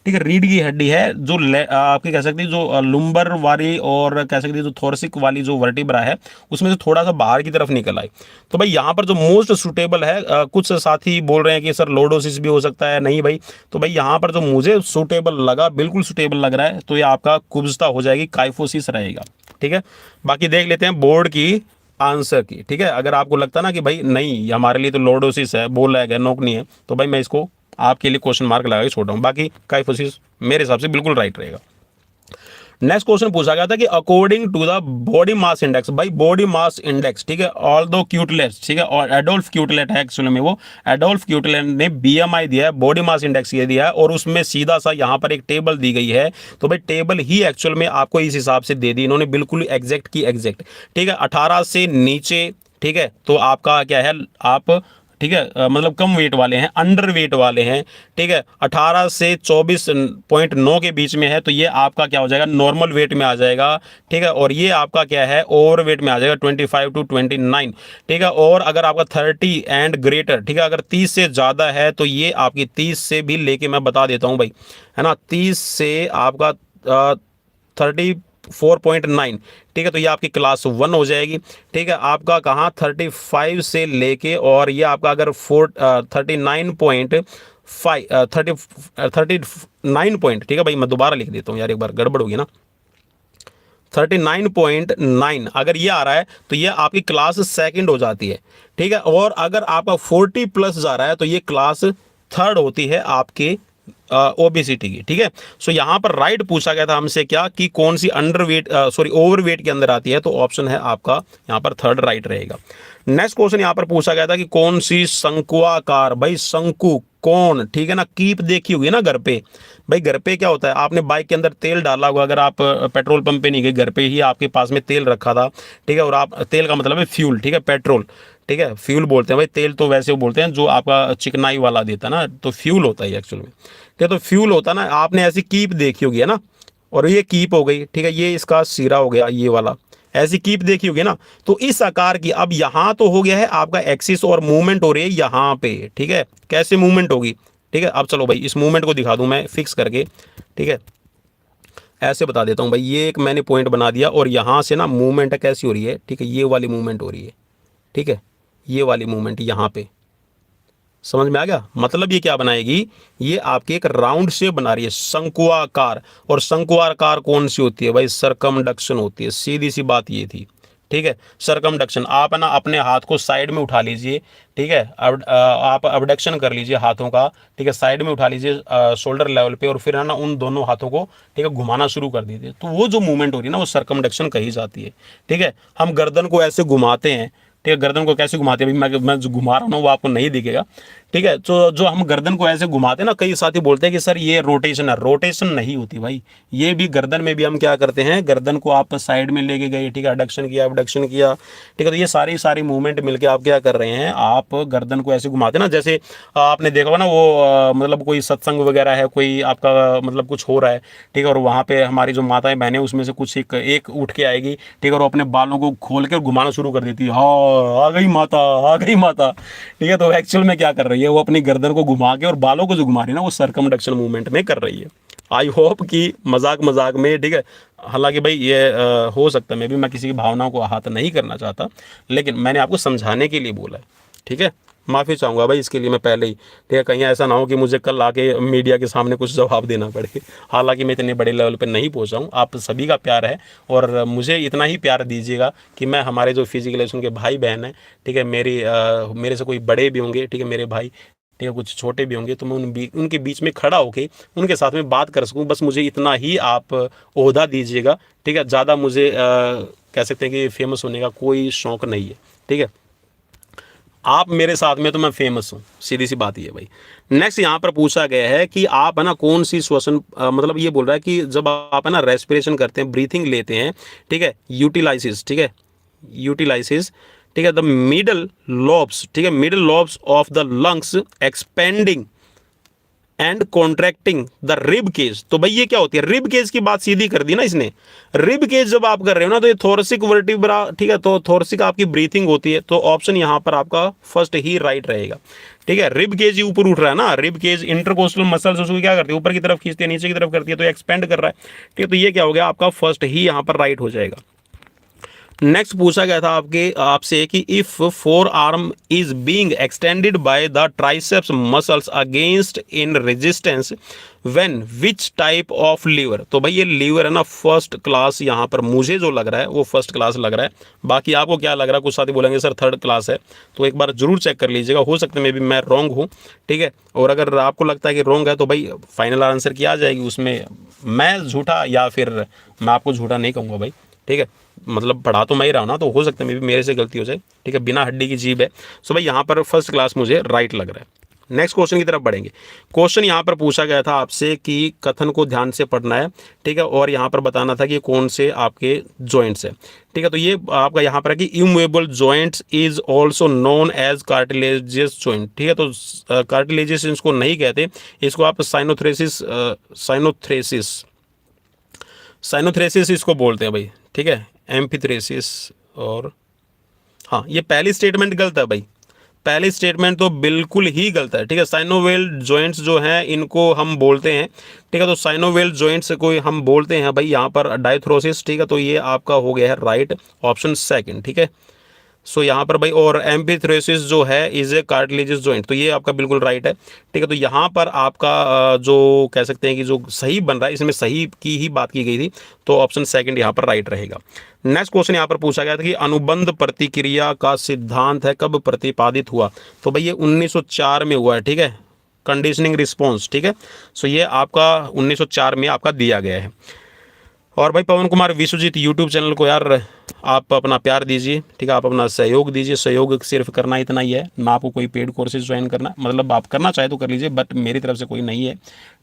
ठीक है। रीढ़ की हड्डी है जो आपकी कह सकते हैं जो लुम्बर वाली, और कह सकते हैं जो थोरसिक वाली जो वर्टिब्रा है, उसमें से थोड़ा सा बाहर की तरफ निकल आई। तो भाई यहाँ पर जो मोस्ट सुटेबल है, कुछ साथी बोल रहे हैं कि सर लॉर्डोसिस भी हो सकता है, नहीं भाई। तो भाई यहाँ पर जो मुझे सुटेबल लगा, बिल्कुल सुटेबल लग रहा है, तो ये आपका कुब्जता हो जाएगी, काइफोसिस रहेगा, ठीक है। बाकी देख लेते हैं बोर्ड की आंसर की, ठीक है। अगर आपको लगता ना कि भाई नहीं हमारे लिए तो लॉर्डोसिस है, बोल रहा है नोक नहीं है, तो भाई मैं इसको आपके लिए क्वेश्चन मार्क लगा के छोड़ रहा हूं। बाकी काइफोसिस मेरे हिसाब से बिल्कुल राइट रहेगा। नेक्स्ट क्वेश्चन पूछा गया था कि according to the body mass index. भाई बॉडी मास इंडेक्स, ठीक है, ऑल्दो क्यूटलेट, ठीक है, और एडोल्फ क्यूटलेट है एक्चुअली में, वो एडोल्फ क्यूटलेट ने बीएमआई दिया है, बॉडी मास इंडेक्स ये दिया है, और उसमें सीधा सा यहाँ पर एक टेबल दी गई है। तो भाई टेबल ही एक्चुअल में आपको इस हिसाब से दे दी इन्होंने, बिल्कुल एग्जैक्ट की एग्जैक्ट, ठीक है। 18 से नीचे, ठीक है, तो आपका क्या है, आप ठीक है मतलब कम वेट वाले हैं, अंडर वेट वाले हैं, ठीक है। 18 से 24.9 के बीच में है, तो ये आपका क्या हो जाएगा, नॉर्मल वेट में आ जाएगा, ठीक है। और ये आपका क्या है, ओवर वेट में आ जाएगा, 25 to 29, ठीक है। और अगर आपका 30 एंड ग्रेटर, ठीक है, अगर 30 से ज़्यादा है तो ये आपकी 30 से भी लेके मैं बता देता हूँ भाई, है ना, 30 से आपका 34.9, ठीक है। तो ये आपकी क्लास 1 हो जाएगी, ठीक है। आपका कहाँ 35 से लेके, और ये आपका अगर 39 पॉइंट, ठीक है भाई, मैं दोबारा लिख देता हूँ यार, एक बार गड़बड़ होगी ना। 39.9 अगर ये आ रहा है तो ये आपकी क्लास सेकंड हो जाती है, ठीक है। और अगर आपका 40 प्लस जा रहा है तो ये क्लास थर्ड होती है आपके ओबेसिटी की, ठीक है। सो यहाँ पर राइट पूछा गया था हमसे क्या, कि कौन सी under weight sorry over weight के अंदर आती है, तो ऑप्शन है आपका यहाँ पर थर्ड राइट रहेगा। नेक्स्ट क्वेश्चन यहाँ पर पूछा गया था कि कौन सी शंकुआकार, भाई शंकु कौन, ठीक है ना, कीप देखी होगी ना घर पे। भाई घर पे क्या होता है, आपने बाइक के अंदर तेल डाला होगा, अगर आप पेट्रोल पंप पे नहीं गए, घर पे ही आपके पास में तेल रखा था, ठीक है। और आप, तेल का मतलब है फ्यूल, ठीक है, पेट्रोल, ठीक है, फ्यूल बोलते हैं भाई, तेल तो वैसे वो बोलते हैं जो आपका चिकनाई वाला देता है ना, तो फ्यूल होता है एक्चुअल में, ठीक है। तो फ्यूल होता है ना, आपने ऐसी कीप देखी होगी है ना, और ये कीप हो गई, ठीक है, ये इसका सिरा हो गया, ये वाला ऐसी कीप देखी होगी ना। तो इस आकार की, अब यहाँ तो हो गया है आपका एक्सिस, और मूवमेंट हो रही है यहाँ पे, ठीक है, कैसे मूवमेंट होगी, ठीक है। अब चलो भाई इस मूवमेंट को दिखा दूं मैं फिक्स करके, ठीक है, ऐसे बता देता हूँ भाई। ये एक मैंने पॉइंट बना दिया, और यहाँ से ना मूवमेंट कैसी हो रही है, ठीक है, ये वाली मूवमेंट हो रही है, ठीक है, ये वाली मूवमेंट यहाँ पे, समझ में आ गया। मतलब ये क्या बनाएगी, ये आपकी एक राउंड शेप बना रही है, शंकुआकार। और शंकुआकार कौन सी होती है भाई, सरकमडक्शन होती है, सीधी सी बात ये थी, ठीक है। सरकमडक्शन, आप है ना अपने हाथ को साइड में उठा लीजिए, ठीक है। अब आप अबडक्शन कर लीजिए हाथों का, ठीक है, साइड में उठा लीजिए शोल्डर लेवल पे, और फिर है ना उन दोनों हाथों को, ठीक है, घुमाना शुरू कर दीजिए। तो वो जो मूवमेंट हो रही है ना वो सरकमडक्शन कही जाती है, ठीक है। हम गर्दन को ऐसे घुमाते हैं, ठीक है। गर्दन को कैसे घुमाते हैं, अभी मैं जो घुमा रहा हूँ वो आपको नहीं दिखेगा, ठीक है। तो जो हम गर्दन को ऐसे घुमाते हैं ना, कई साथी बोलते हैं कि सर ये रोटेशन है, रोटेशन नहीं होती भाई। ये भी गर्दन में भी हम क्या करते हैं, गर्दन को आप साइड में लेके गए, ठीक है, एडक्शन किया, एबडक्शन किया, ठीक है। तो ये सारी मूवमेंट मिलके आप क्या कर रहे हैं, आप गर्दन को ऐसे घुमाते हैं ना, जैसे आपने देखा होगा ना वो मतलब कोई सत्संग वगैरह है, कोई आपका मतलब कुछ हो रहा है, ठीक है, और वहाँ पे हमारी जो माताएं बहनें उसमें से कुछ एक उठ के आएगी, ठीक है, और अपने बालों को खोल के घुमाना शुरू कर देती है, हाँ आ गई माता, आ गई माता, ठीक है। तो एक्चुअल में क्या कर रही है, वो अपनी गर्दन को घुमा के और बालों को जो घुमा रही है ना वो सरकमडक्शन मूवमेंट में कर रही है। आई होप कि मजाक मजाक में, ठीक है, हालांकि भाई ये हो सकता है मैं किसी की भावनाओं को आहत नहीं करना चाहता, लेकिन मैंने आपको समझाने के लिए बोला है, ठीक है। माफ़ी चाहूँगा भाई इसके लिए मैं पहले ही, ठीक है, कहीं ऐसा ना हो कि मुझे कल आके मीडिया के सामने कुछ जवाब देना पड़े। हालांकि मैं इतने बड़े लेवल पे नहीं पहुँचा हूँ, आप सभी का प्यार है, और मुझे इतना ही प्यार दीजिएगा कि मैं हमारे जो फिजिकल एजुकेशन के भाई बहन हैं, ठीक है, मेरे से कोई बड़े भी होंगे, ठीक है, मेरे भाई, ठीक है, कुछ छोटे भी होंगे, तो मैं उनके बीच में खड़ा होके उनके साथ में बात कर सकूं, बस मुझे इतना ही आप ओहदा दीजिएगा, ठीक है। ज़्यादा मुझे कह सकते हैं कि फेमस होने का कोई शौक़ नहीं है, ठीक है। आप मेरे साथ में तो मैं फेमस हूँ, सीधी सी बात ये है भाई। नेक्स्ट यहाँ पर पूछा गया है कि आप है ना कौन सी श्वसन मतलब ये बोल रहा है कि जब आप है ना रेस्पिरेशन करते हैं, ब्रीथिंग लेते हैं, ठीक है, यूटिलाइसिस, ठीक है, यूटिलाइसिस, ठीक है, द मिडल लॉब्स, ठीक है, middle lobes of the lungs expanding and contracting the rib cage. तो भाई ये क्या होती है, रिब केज की बात सीधी कर दी ना इसने। रिब केज जब आप कर रहे हो ना तो ये थोरसिक वर्टिब्रा, ठीक है, तो थोरसिक आपकी ब्रीथिंग होती है। तो ऑप्शन यहां पर आपका फर्स्ट ही राइट रहेगा, ठीक है। रिब केज ही ऊपर उठ रहा है ना, रिब केज इंटरकोस्टल मसल्स उसको क्या करती है, ऊपर की तरफ खींचती है, नीचे की तरफ करती है, तो एक्सपेंड कर रहा है, ठीक है। तो ये क्या हो गया, आपका फर्स्ट ही यहां पर राइट हो जाएगा। नेक्स्ट पूछा गया था आपसे कि if forearm is being extended by the triceps muscles against in resistance when which type of lever. तो भाई ये लीवर है ना फर्स्ट क्लास, यहाँ पर मुझे जो लग रहा है वो फर्स्ट क्लास लग रहा है। बाकी आपको क्या लग रहा है, कुछ साथी बोलेंगे सर थर्ड क्लास है, तो एक बार जरूर चेक कर लीजिएगा, हो सकता है मे बी मैं रॉन्ग हूँ, ठीक है। और अगर आपको लगता है कि रॉन्ग है तो भाई फाइनल आंसर क्या आ जाएगी, उसमें मैं झूठा या फिर मैं आपको झूठा नहीं कहूँगा भाई, ठीक है। मतलब पढ़ा तो मैं ही रहा हूँ ना, तो हो सकता है मे भी मेरे से गलती हो जाए, ठीक है, बिना हड्डी की जीभ है। सो भाई यहाँ पर फर्स्ट क्लास मुझे राइट लग रहा है। नेक्स्ट क्वेश्चन की तरफ बढ़ेंगे। क्वेश्चन यहाँ पर पूछा गया था आपसे कि कथन को ध्यान से पढ़ना है, ठीक है, और यहाँ पर बताना था कि कौन से आपके जॉइंट्स है, ठीक है। तो ये आपका यहाँ पर है कि immovable joints is also known as cartilaginous joint, ठीक है। तो कार्टिलेजियस इसको नहीं कहते, इसको आप साइनोथ्रेसिस इसको बोलते हैं भाई, ठीक है, एम्फीथ्रेसिस। और हाँ, ये पहली स्टेटमेंट गलत है भाई, पहली स्टेटमेंट तो बिल्कुल ही गलत है, ठीक है। साइनोवेल जॉइंट्स जो हैं इनको हम बोलते हैं, ठीक है। तो साइनोवेल जॉइंट्स को हम बोलते हैं भाई यहाँ पर डायथ्रोसिस, ठीक है। तो ये आपका हो गया है राइट ऑप्शन सेकंड, ठीक है। सो यहाँ पर भाई, और एम्फीथ्रेसिस जो है इज ए कार्टिलेजियस जॉइंट, तो ये आपका बिल्कुल राइट है, ठीक है। तो यहाँ पर आपका जो कह सकते हैं कि जो सही बन रहा है, इसमें सही की ही बात की गई थी, तो ऑप्शन सेकंड यहाँ पर राइट रहेगा। नेक्स्ट क्वेश्चन यहाँ पर पूछा गया था कि अनुबंध प्रतिक्रिया का सिद्धांत है कब प्रतिपादित हुआ। तो भाई ये 1904 में हुआ है, ठीक है, कंडीशनिंग रिस्पॉन्स, ठीक है। सो ये आपका 1904 में आपका दिया गया है। और भाई पवन कुमार विश्वजीत यूट्यूब चैनल को यार आप अपना प्यार दीजिए, ठीक है, आप अपना सहयोग दीजिए। सहयोग सिर्फ करना इतना ही है ना, आपको कोई पेड कोर्सेज ज्वाइन करना, मतलब आप करना चाहे तो कर लीजिए, बट मेरी तरफ से कोई नहीं है,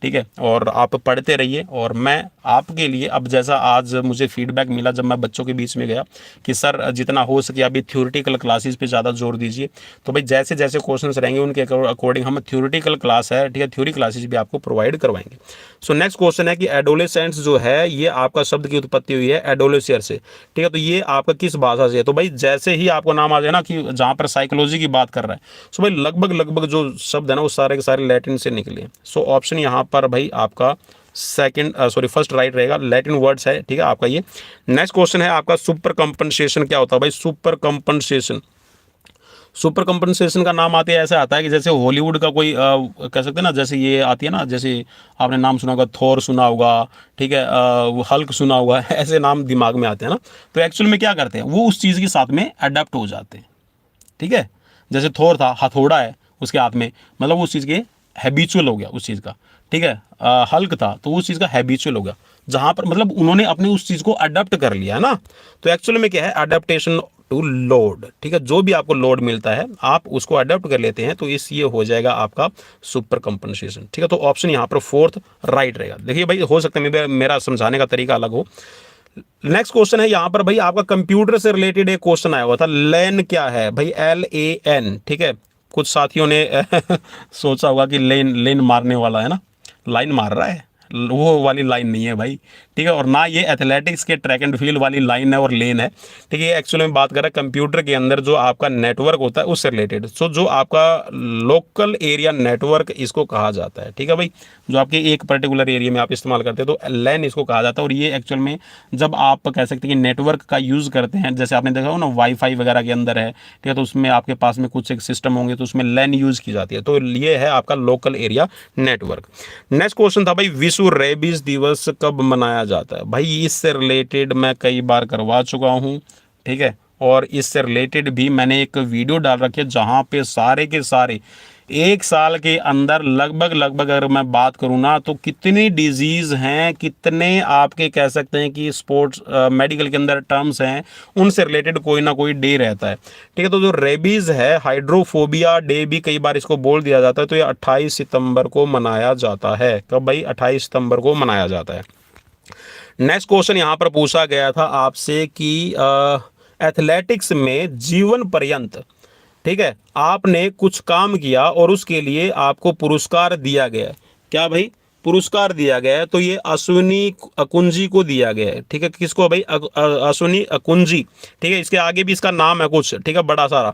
ठीक है। और आप पढ़ते रहिए, और मैं आपके लिए अब जैसा आज मुझे फीडबैक मिला जब मैं बच्चों के बीच में गया कि सर जितना हो सके अभी थ्योरेटिकल क्लासेस पे ज़्यादा जोर दीजिए। तो भाई जैसे जैसे क्वेश्चंस रहेंगे उनके अकॉर्डिंग हम थ्योरेटिकल क्लास है, ठीक है, थ्योरी क्लासेस भी आपको प्रोवाइड करवाएंगे। सो नेक्स्ट क्वेश्चन है कि एडोलेसेंट्स जो है ये आपका शब्द की उत्पत्ति हुई है एडोलेसियर से, ठीक है। तो ये आपका किस भाषा से है। तो भाई जैसे ही आपको नाम आ जाए ना कि जहाँ पर साइकोलॉजी की बात कर रहा है, सो भाई लगभग जो शब्द है ना वो सारे के सारे लैटिन से निकले। सो ऑप्शन यहाँ पर भाई आपका फर्स्ट राइट रहेगा, लैटिन वर्ड्स है, ठीक है आपका ये। नेक्स्ट क्वेश्चन है आपका सुपर कंपनसेशन क्या होता है भाई। सुपर कंपनसेशन, सुपर कंपनसेशन का नाम आते ऐसे आता है कि जैसे हॉलीवुड का कोई कह सकते हैं ना, जैसे ये आती है ना, जैसे आपने नाम सुना होगा, थॉर सुना होगा, ठीक है, वो हल्क सुना हुआ है, ऐसे नाम दिमाग में आते हैं ना। तो एक्चुअल में क्या करते हैं, वो उस चीज़ के साथ में अडेप्ट हो जाते हैं, ठीक है। जैसे थोर था, हथौड़ा है उसके हाथ में, मतलब उस चीज़ के हैबिचुअल हो गया उस चीज़ का, ठीक है। हल्क था तो उस चीज़ का हैबिचुअल हो गया, जहाँ पर मतलब उन्होंने अपने उस चीज़ को अडेप्ट कर लिया है ना। तो एक्चुअल में क्या है, अडेप्टेशन टू लोड, ठीक है। जो भी आपको लोड मिलता है आप उसको अडेप्ट कर लेते हैं, तो इस ये हो जाएगा आपका सुपर कंपनसेशन, ठीक है। तो ऑप्शन यहाँ पर फोर्थ राइट रहेगा। देखिए भाई, हो सकता है मेरा समझाने का तरीका अलग हो। नेक्स्ट क्वेश्चन है यहाँ पर भाई, आपका कंप्यूटर से रिलेटेड एक क्वेश्चन आया हुआ था, लेन क्या है भाई, LAN, ठीक है। कुछ साथियों ने सोचा होगा कि लेन लेन मारने वाला है ना, लाइन मार रहा है, वो वाली लाइन नहीं है भाई, ठीक है। और ना ये एथलेटिक्स के ट्रैक एंड फील्ड वाली लाइन है और लेन है, ठीक है। ये एक्चुअली में बात कर रहा है कंप्यूटर के अंदर जो आपका नेटवर्क होता है उससे रिलेटेड। सो जो आपका लोकल एरिया नेटवर्क इसको कहा जाता है, ठीक है भाई। जो आपके एक पर्टिकुलर एरिया में आप इस्तेमाल करते हैं तो लैन इसको कहा जाता है। और ये एक्चुअल में जब आप कह सकते हैं कि नेटवर्क का यूज़ करते हैं, जैसे आपने देखा हो ना वाईफाई वगैरह के अंदर है, ठीक है, तो उसमें आपके पास में कुछ एक सिस्टम होंगे तो उसमें लैन यूज़ की जाती है। तो ये है आपका local area network. Next question था भाई, विश्व रेबीज दिवस कब मनाया जाता है भाई। इससे रिलेटेड मैं कई बार करवा चुका हूँ, ठीक है। और इससे रिलेटेड भी मैंने एक वीडियो डाल रखी है जहाँ पे सारे के सारे एक साल के अंदर लगभग अगर मैं बात करूँ ना, तो कितनी डिजीज़ हैं, कितने आपके कह सकते हैं कि स्पोर्ट्स मेडिकल के अंदर टर्म्स हैं, उनसे रिलेटेड कोई ना कोई डे रहता है, ठीक है। तो जो रेबीज़ है, हाइड्रोफोबिया डे भी कई बार इसको बोल दिया जाता है, तो ये 28 सितंबर को मनाया जाता है। कब भाई, 28 सितंबर को मनाया जाता है। नेक्स्ट क्वेश्चन यहाँ पर पूछा गया था आपसे कि एथलेटिक्स में जीवन पर्यंत, ठीक है, आपने कुछ काम किया और उसके लिए आपको पुरस्कार दिया गया है। क्या भाई, पुरस्कार दिया गया है, तो ये अश्विनी अकुंजी को दिया गया है, ठीक है। किसको भाई, अश्विनी अकुंजी, ठीक है। इसके आगे भी इसका नाम है कुछ, ठीक है, बड़ा सारा।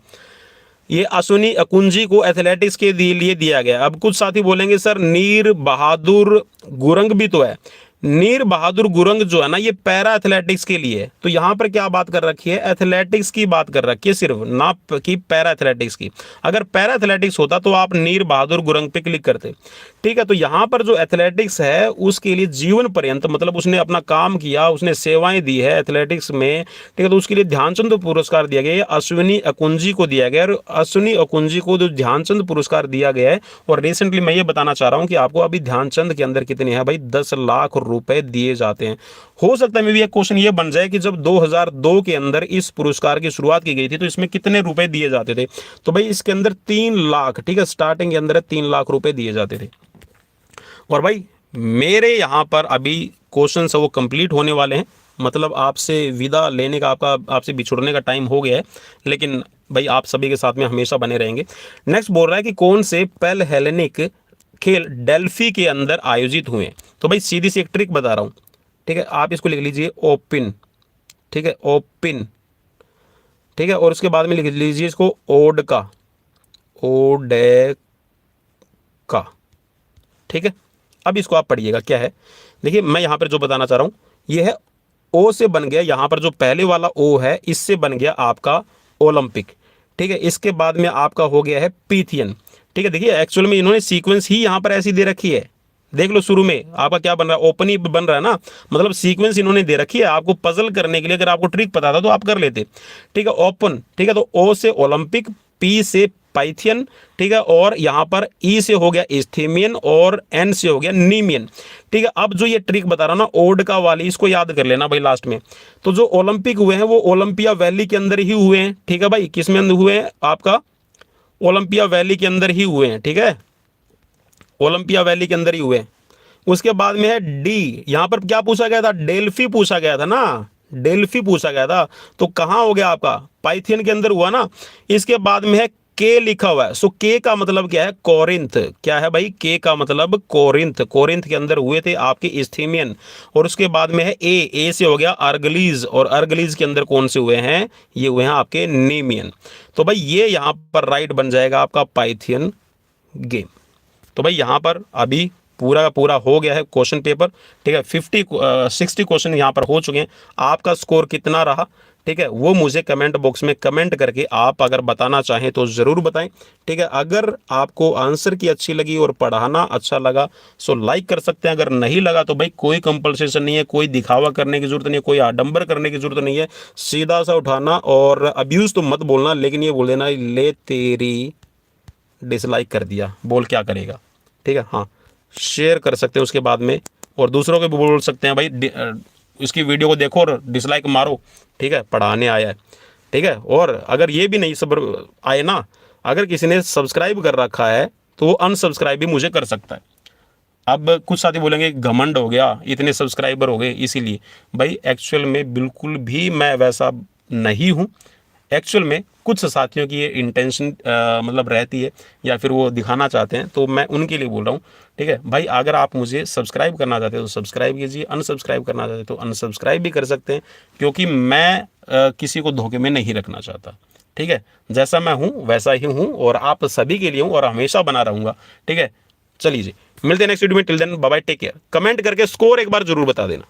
ये अश्विनी अकुंजी को एथलेटिक्स के लिए दिया गया। अब कुछ साथी बोलेंगे सर नीर बहादुर गुरंग भी तो है। नीर बहादुर गुरंग जो है ना, ये पैरा एथलेटिक्स के लिए है। तो यहाँ पर क्या बात कर रखी है, एथलेटिक्स की बात कर रखी है सिर्फ, ना कि पैरा एथलेटिक्स की। अगर पैरा एथलेटिक्स होता तो आप नीर बहादुर गुरंग पे क्लिक करते, ठीक है। तो यहाँ पर जो एथलेटिक्स है उसके लिए जीवन पर्यंत, मतलब उसने अपना काम किया, उसने सेवाएं दी है एथलेटिक्स में, ठीक है, तो उसके लिए ध्यानचंद पुरस्कार दिया गया। अश्विनी अकुंजी को दिया गया, और अश्विनी अकुंजी को जो ध्यानचंद पुरस्कार दिया गया है। और रिसेंटली मैं ये बताना चाह रहा हूँ कि आपको अभी ध्यानचंद के अंदर कितने हैं भाई, 10 लाख रुपए दिए जाते हैं। हो सकता है मे भी एक क्वेश्चन ये बन जाए कि जब 2002 के अंदर इस पुरस्कार की शुरुआत की गई थी तो इसमें कितने रुपए दिए जाते थे। तो भाई इसके अंदर 3 लाख, ठीक है, स्टार्टिंग के अंदर 3 लाख रुपए दिए जाते थे। और भाई मेरे यहाँ पर अभी क्वेश्चन वो कंप्लीट होने वाले हैं, मतलब आपसे विदा लेने का, आपसे बिछुड़ने का टाइम हो गया है, लेकिन भाई आप सभी के साथ में हमेशा बने रहेंगे। नेक्स्ट बोल रहा है कि कौन से पेल हेलेनिक खेल डेल्फी के अंदर आयोजित हुए। तो भाई सीधी सी एक ट्रिक बता रहा हूँ, ठीक है, आप इसको लिख लीजिए ओपिन, ठीक है, ओपिन, ठीक है। और उसके बाद में लिख लीजिए इसको ओड का, ओडे का, ठीक है। अब इसको आप पढ़िएगा क्या है। देखिए मैं यहाँ पर जो बताना चाह रहा हूँ, ये है ओ से बन गया, यहाँ पर जो पहले वाला ओ है इससे बन गया आपका ओलंपिक, ठीक है। इसके बाद में आपका हो गया है पीथियन, ठीक है। देखिए एक्चुअल में इन्होंने सीक्वेंस ही यहाँ पर ऐसी दे रखी है, देख लो शुरू में आपका क्या बन रहा है, ओपन ही बन रहा है ना, मतलब सीक्वेंस इन्होंने दे रखी है आपको पजल करने के लिए। अगर आपको ट्रिक पता था तो आप कर लेते, ठीक है। ओपन, ठीक है, तो ओ से ओलंपिक, पी से पाइथियन, ठीक है, और यहाँ पर ई से हो गया इस्थेमियन और एन से हो गया नीमियन, ठीक है। अब जो ये ट्रिक बता रहा ना ओड का वाली, इसको याद कर लेना भाई लास्ट में। तो जो ओलंपिक हुए हैं वो ओलंपिया वैली के अंदर ही हुए हैं, ठीक है भाई। किस में अंदर हुए हैं, आपका ओलंपिया वैली के अंदर ही हुए हैं, ठीक है, ओलंपिया वैली के अंदर ही हुए हैं। उसके बाद में है डी, यहां पर क्या पूछा गया था, डेल्फी पूछा गया था ना, डेल्फी पूछा गया था, तो कहां हो गया आपका, पाइथियन के अंदर हुआ ना। इसके बाद में है के लिखा हुआ है, सो के का मतलब क्या है, कोरिंथ। क्या है भाई, के का मतलब कोरिंथ, कोरिंथ के अंदर हुए थे आपके इस्थेमियन। और उसके बाद में है ए से हो गया अर्गलीज, और अर्गलीज के अंदर कौन से हुए हैं, ये हुए हैं आपके नेमियन। तो भाई ये यहां पर राइट बन जाएगा आपका पाइथियन गेम। तो भाई यहाँ पर अभी पूरा का पूरा हो गया है क्वेश्चन पेपर, ठीक है। 60 क्वेश्चन यहाँ पर हो चुके हैं। आपका स्कोर कितना रहा, ठीक है, वो मुझे कमेंट बॉक्स में कमेंट करके आप अगर बताना चाहें तो ज़रूर बताएं। ठीक है, अगर आपको आंसर की अच्छी लगी और पढ़ाना अच्छा लगा सो लाइक कर सकते हैं, अगर नहीं लगा तो भाई कोई कंपल्सेशन नहीं है, कोई दिखावा करने की जरूरत नहीं है, कोई आडंबर करने की जरूरत नहीं है, सीधा सा उठाना और अब्यूज़ तो मत बोलना, लेकिन ये बोल देना ले तेरी डिसलाइक कर दिया, बोल क्या करेगा। ठीक है, हाँ शेयर कर सकते हैं उसके बाद में, और दूसरों को भी बोल सकते हैं भाई इसकी वीडियो को देखो और डिसलाइक मारो। ठीक है, पढ़ाने आया है। ठीक है, और अगर ये भी नहीं सब्र आए ना, अगर किसी ने सब्सक्राइब कर रखा है तो वो अनसब्सक्राइब भी मुझे कर सकता है। अब कुछ साथी बोलेंगे घमंड हो गया, इतने सब्सक्राइबर हो गए इसीलिए, भाई एक्चुअल में बिल्कुल भी मैं वैसा नहीं हूँ। एक्चुअल में कुछ साथियों की ये इंटेंशन मतलब रहती है या फिर वो दिखाना चाहते हैं, तो मैं उनके लिए बोल रहा हूँ। ठीक है भाई, अगर आप मुझे सब्सक्राइब करना चाहते हो तो सब्सक्राइब कीजिए, अनसब्सक्राइब करना चाहते हो तो अनसब्सक्राइब भी कर सकते हैं, क्योंकि मैं किसी को धोखे में नहीं रखना चाहता। ठीक है, जैसा मैं हूँ वैसा ही हूँ और आप सभी के लिए हूँ और हमेशा बना रहूँगा। ठीक है, चलिए जी, मिलते हैं नेक्स्ट वीडियो में। Till then bye bye, take care. Comment करके स्कोर एक बार जरूर बता देना।